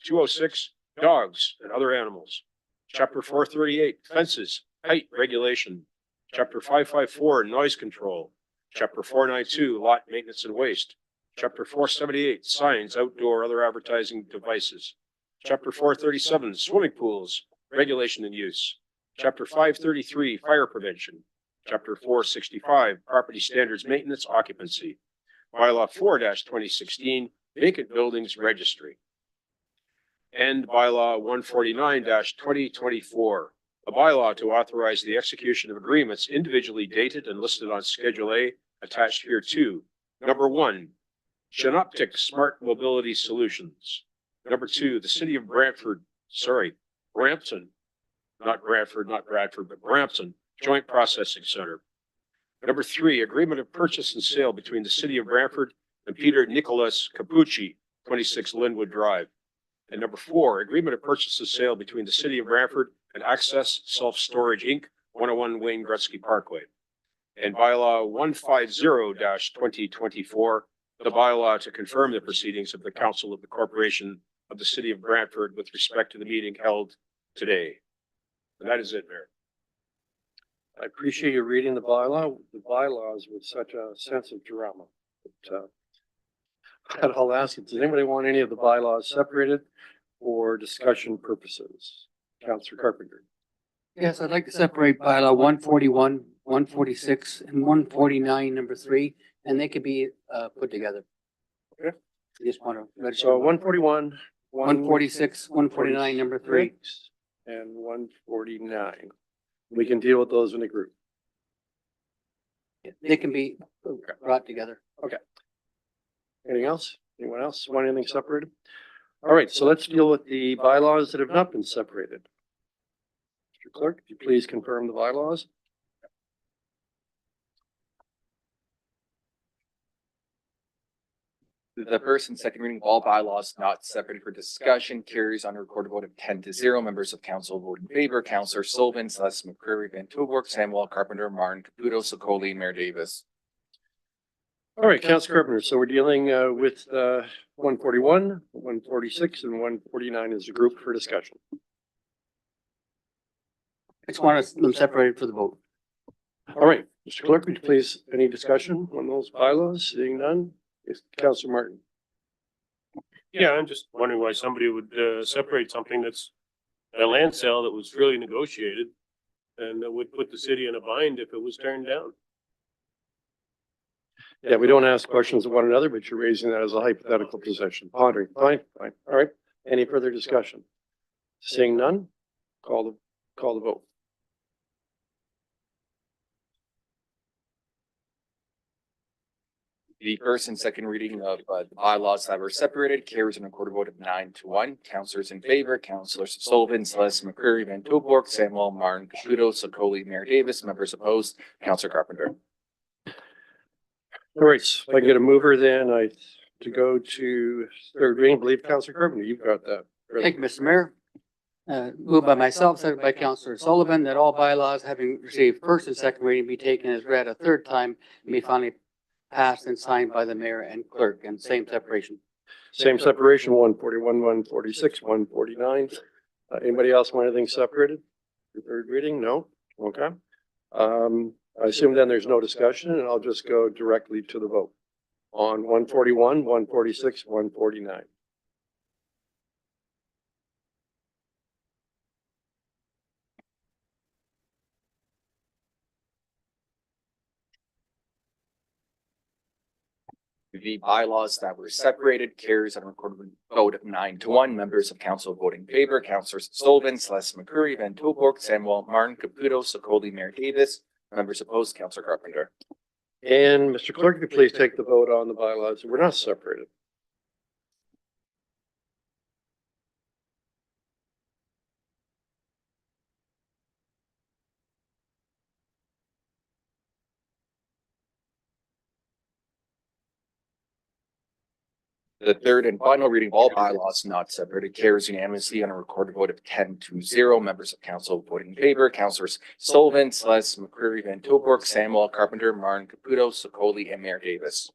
206, dogs and other animals. Chapter 438, fences, height regulation. Chapter 554, noise control. Chapter 492, lot maintenance and waste. Chapter 478, signs, outdoor, other advertising devices. Chapter 437, swimming pools, regulation and use. Chapter 533, fire prevention. Chapter 465, property standards, maintenance, occupancy. Bylaw 4-2016, vacant buildings registry. And bylaw 149-2024, a bylaw to authorize the execution of agreements individually dated and listed on Schedule A attached here to. Number 1, Genoptic Smart Mobility Solutions. Number 2, the City of Brampton, not Bradford, but Brampton Joint Processing Center. Number 3, agreement of purchase and sale between the City of Brantford and Peter Nicholas Capucci, 26 Linwood Drive. And number 4, agreement of purchase and sale between the City of Brantford and Access Self-Storage Inc., 101 Wayne Gretzky Parkway. And bylaw 150-2024, the bylaw to confirm the proceedings of the Council of the Corporation of the City of Brantford with respect to the meeting held today. And that is it, Mayor. I appreciate you reading the bylaws with such a sense of drama. But I'll ask you, does anybody want any of the bylaws separated for discussion purposes? Councillor Carpenter. Yes, I'd like to separate bylaw 141, 146, and 149, number 3, and they could be put together. Okay. I just want to. So 141, 146, 149, number 3. and 149. We can deal with those in a group. They can be brought together. Okay. Anything else? Anyone else want anything separated? All right, so let's deal with the bylaws that have not been separated. Mr. Clerk, could you please confirm the bylaws? The first and second reading of all bylaws not separated for discussion carries on a recorded vote of 10-0. Members of council vote in favor. Councillor Sullivan, Celeste McCreary, Van Tilburg, Samuel Carpenter, Martin Caputo, Sokoli, and Mayor Davis. All right, Councillor Carpenter, so we're dealing with 141, 146, and 149 as a group for discussion. I just want them separated for the vote. All right, Mr. Clerk, would you please, any discussion on those bylaws? Seeing none? Yes, Councillor Martin. Yeah, I'm just wondering why somebody would separate something that's a land sale that was freely negotiated and that would put the city in a bind if it was turned down. Yeah, we don't ask questions of one another, but you're raising that as a hypothetical position. Pondering, fine. All right. Any further discussion? Seeing none, call the vote. The first and second reading of the bylaws that were separated carries on a recorded vote of 9-1. Councillors in favor, Councillors Sullivan, Celeste McCreary, Van Tilburg, Samuel, Martin Caputo, Sokoli, Mayor Davis. Members opposed, Councillor Carpenter. All right, so if I can get a mover then to go to third reading, I believe Councillor Carpenter, you've got that. Thank you, Mr. Mayor. Moved by myself, seconded by Councillor Sullivan, that all bylaws having received first and second reading be taken as read a third time and be finally passed and signed by the mayor and clerk, and same separation. Same separation, 141, 146, 149. Anybody else want anything separated? For third reading? No? Okay. I assume then there's no discussion and I'll just go directly to the vote on 141, 146, 149. The bylaws that were separated carries on a recorded vote of 9-1. Members of council voting in favor, Councillors Sullivan, Celeste McCreary, Van Tilburg, Samuel, Martin Caputo, Sokoli, Mayor Davis. Members opposed, Councillor Carpenter. And Mr. Clerk, could you please take the vote on the bylaws that were not separated? The third and final reading of all bylaws not separated carries unanimously on a recorded vote of 10-0. Members of council voting in favor, Councillors Sullivan, Celeste McCreary, Van Tilburg, Samuel Carpenter, Martin Caputo, Sokoli, and Mayor Davis.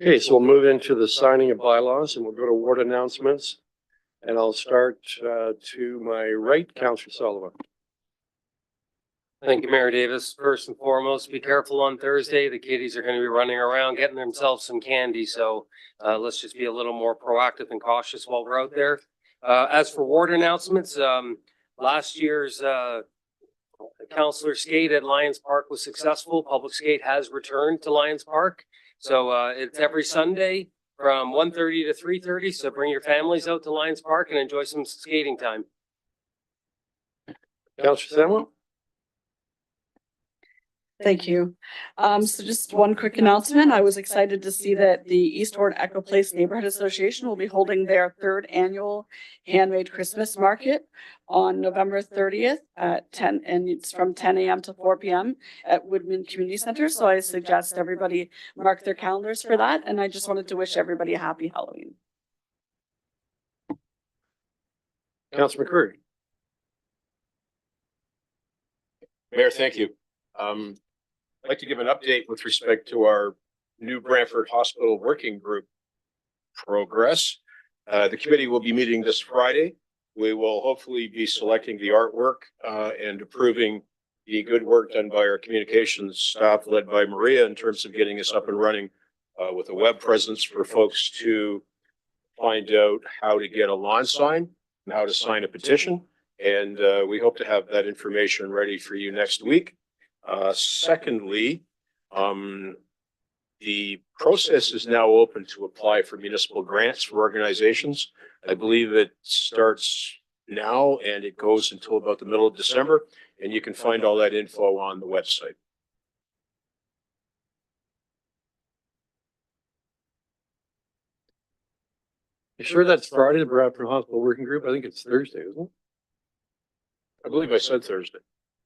Okay, so we'll move into the signing of bylaws and we'll go to ward announcements. And I'll start to my right, Councillor Sullivan. Thank you, Mayor Davis. First and foremost, be careful on Thursday. The kiddies are going to be running around getting themselves some candy. So let's just be a little more proactive and cautious while we're out there. As for ward announcements, last year's Councillor Skate at Lions Park was successful. Public skate has returned to Lions Park. So it's every Sunday from 1:30 to 3:30. So bring your families out to Lions Park and enjoy some skating time. Councillor Samuel. Thank you. So just one quick announcement. I was excited to see that the East Ward Echo Place Neighborhood Association will be holding their third annual handmade Christmas market on November 30th at 10, and it's from 10 a.m. to 4 p.m. at Woodman Community Center. So I suggest everybody mark their calendars for that. And I just wanted to wish everybody a happy Halloween. Councillor McCreary. Mayor, thank you. I'd like to give an update with respect to our new Brantford Hospital Working Group progress. The committee will be meeting this Friday we will hopefully be selecting the artwork and approving the good work done by our communications staff led by Maria in terms of getting us up and running with a web presence for folks to find out how to get a lawn sign and how to sign a petition. And we hope to have that information ready for you next week. Secondly, the process is now open to apply for municipal grants for organizations. I believe it starts now and it goes until about the middle of December, and you can find all that info on the website. You sure that's Friday, the Bradford Hospital Working Group? I think it's Thursday, isn't it? I believe I said Thursday.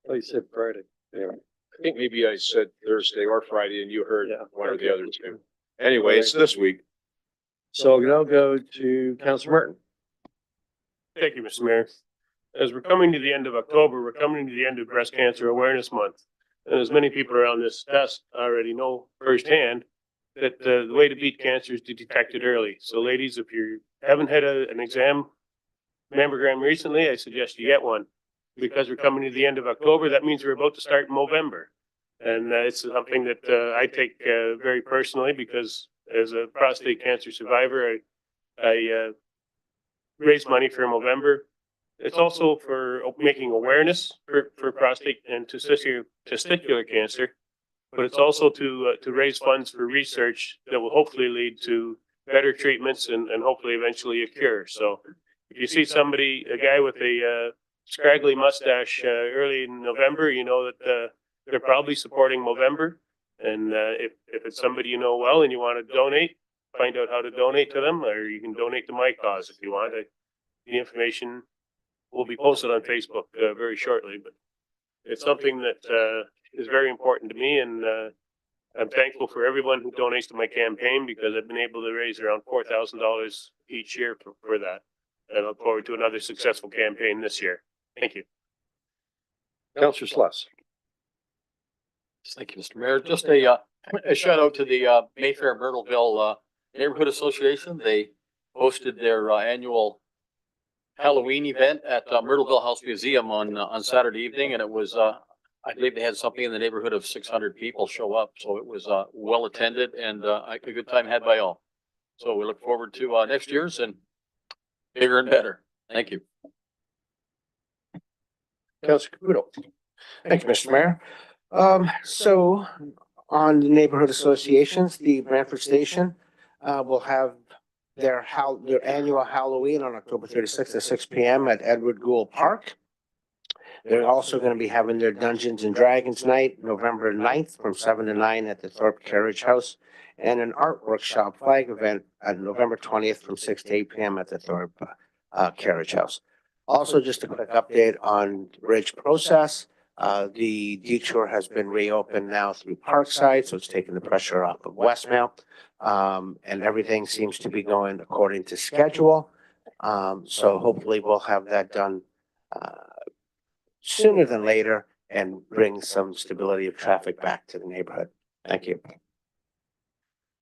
Oh, you said Friday. Yeah. I think maybe I said Thursday or Friday and you heard one or the other two. Anyway, it's this week. So now go to Councilor Martin. Thank you, Mr. Mayor. As we're coming to the end of October, we're coming to the end of Breast Cancer Awareness Month. And as many people around this desk already know firsthand, that the way to beat cancer is to detect it early. So ladies, if you haven't had an exam mammogram recently, I suggest you get one. Because we're coming to the end of October, that means we're about to start in November. And it's something that I take very personally because as a prostate cancer survivor, I raise money for November. It's also for making awareness for prostate and testicular cancer, but it's also to raise funds for research that will hopefully lead to better treatments and hopefully eventually a cure. So if you see somebody, a guy with a scraggly mustache early in November, you know that they're probably supporting Movember. And if it's somebody you know well and you want to donate, find out how to donate to them, or you can donate to my cause if you want. The information will be posted on Facebook very shortly, but it's something that is very important to me, and I'm thankful for everyone who donates to my campaign because I've been able to raise around $4,000 each year for that. And I look forward to another successful campaign this year. Thank you. Councilor Sluss. Thank you, Mr. Mayor. Just a shout out to the Mayfair Myrtleville Neighborhood Association. They hosted their annual Halloween event at Myrtleville House Museum on Saturday evening, and it was I believe they had something in the neighborhood of 600 people show up, so it was well attended and a good time had by all. So we look forward to next year's and bigger and better. Thank you. Councilor Caputo. Thank you, Mr. Mayor. So on the neighborhood associations, the Brantford Station will have their annual Halloween on October 36th at 6 p.m. at Edward Gould Park. They're also going to be having their Dungeons and Dragons night, November 9th from 7 to 9 at the Thorpe Carriage House, and an art workshop flag event on November 20th from 6 to 8 p.m. at the Thorpe Carriage House. Also, just a quick update on the bridge process. The detour has been reopened now through Parkside, so it's taking the pressure off of Westmount. And everything seems to be going according to schedule. So hopefully we'll have that done sooner than later and bring some stability of traffic back to the neighborhood. Thank you.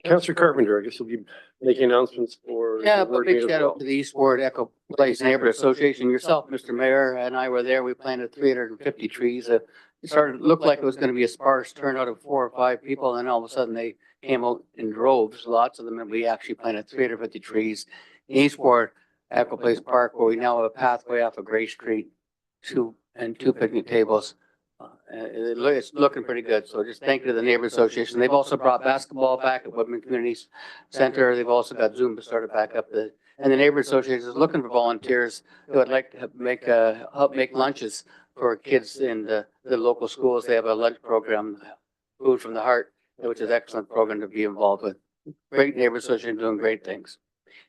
Councilor Carpenter, I guess you'll be making announcements for. Yeah, the but ward big meeting as shout well. out to the East Ward Echo Place Neighborhood Association. Yourself, Mr. Mayor, and I were there. We planted 350 trees. It started to look like it was going to be a sparse turnout of 4 or 5 people, and then all of a sudden they came out in droves, lots of them, and we actually planted 350 trees in East Ward Echo Place Park, where we now have a pathway off of Gray Street, 2 picnic tables. It's looking pretty good. So just thank you to the neighborhood association. They've also brought basketball back at Woodman Community Center. They've also got Zumba started back up. And the neighborhood association is looking for volunteers who would like to help make lunches for kids in the local schools. They have a lunch program, Food from the Heart, which is an excellent program to be involved with. Great neighborhood association doing great things.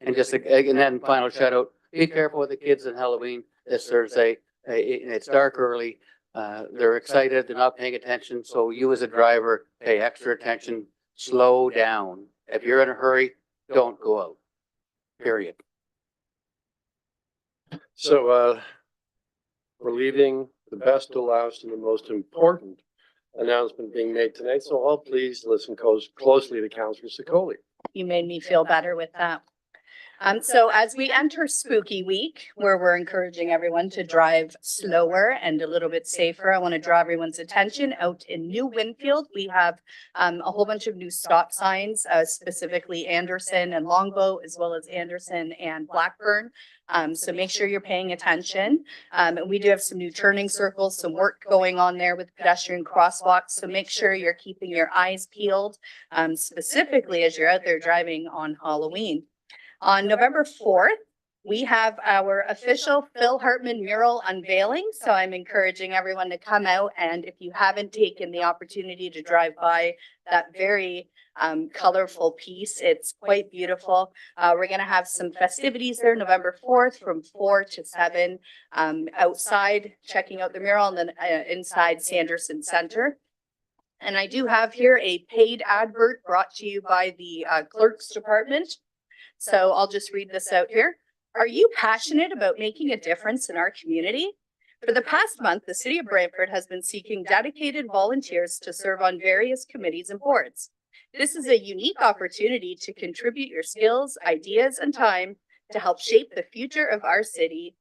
And then final shout out, be careful with the kids on Halloween this Thursday. It's dark early. They're excited. They're not paying attention. So you as a driver, pay extra attention. Slow down. If you're in a hurry, don't go out. Period. So we're leaving the best to last and the most important announcement being made tonight. So all please listen closely to Councilor Sikoli. You made me feel better with that. So as we enter spooky week, where we're encouraging everyone to drive slower and a little bit safer, I want to draw everyone's attention out in New Winfield. We have a whole bunch of new stop signs, specifically Anderson and Longboat, as well as Anderson and Blackburn. So make sure you're paying attention. And we do have some new turning circles, some work going on there with pedestrian crosswalks. So make sure you're keeping your eyes peeled, specifically as you're out there driving on Halloween. On November 4th, we have our official Phil Hartman mural unveiling. So I'm encouraging everyone to come out, and if you haven't taken the opportunity to drive by that very colorful piece, it's quite beautiful. We're going to have some festivities there November 4th from 4 to 7 outside checking out the mural, and then inside Sanderson Center. And I do have here a paid advert brought to you by the Clerk's Department. So I'll just read this out here. Are you passionate about making a difference in our community? For the past month, the City of Brantford has been seeking dedicated volunteers to serve on various committees and boards. This is a unique opportunity to contribute your skills, ideas, and time to help shape the future of our city.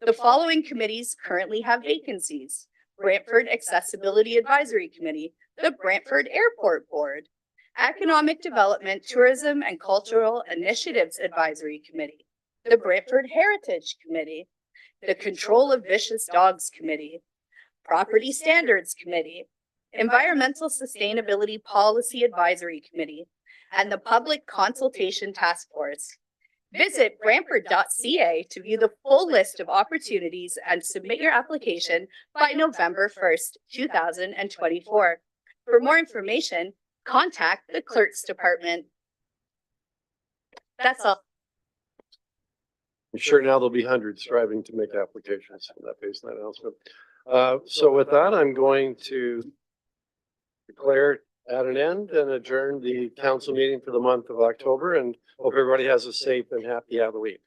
The following committees currently have vacancies: Brantford Accessibility Advisory Committee, the Brantford Airport Board, Economic Development, Tourism, and Cultural Initiatives Advisory Committee, the Brantford Heritage Committee, the Control of Vicious Dogs Committee, Property Standards Committee, Environmental Sustainability Policy Advisory Committee, and the Public Consultation Task Force. Visit brantford.ca to view the full list of opportunities and submit your application by November 1st, 2024. For more information, contact the Clerk's Department. That's all. I'm sure now there'll be hundreds striving to make applications for that based on that announcement. So with that, I'm going to declare at an end and adjourn the council meeting for the month of October, and hope everybody has a safe and happy Halloween.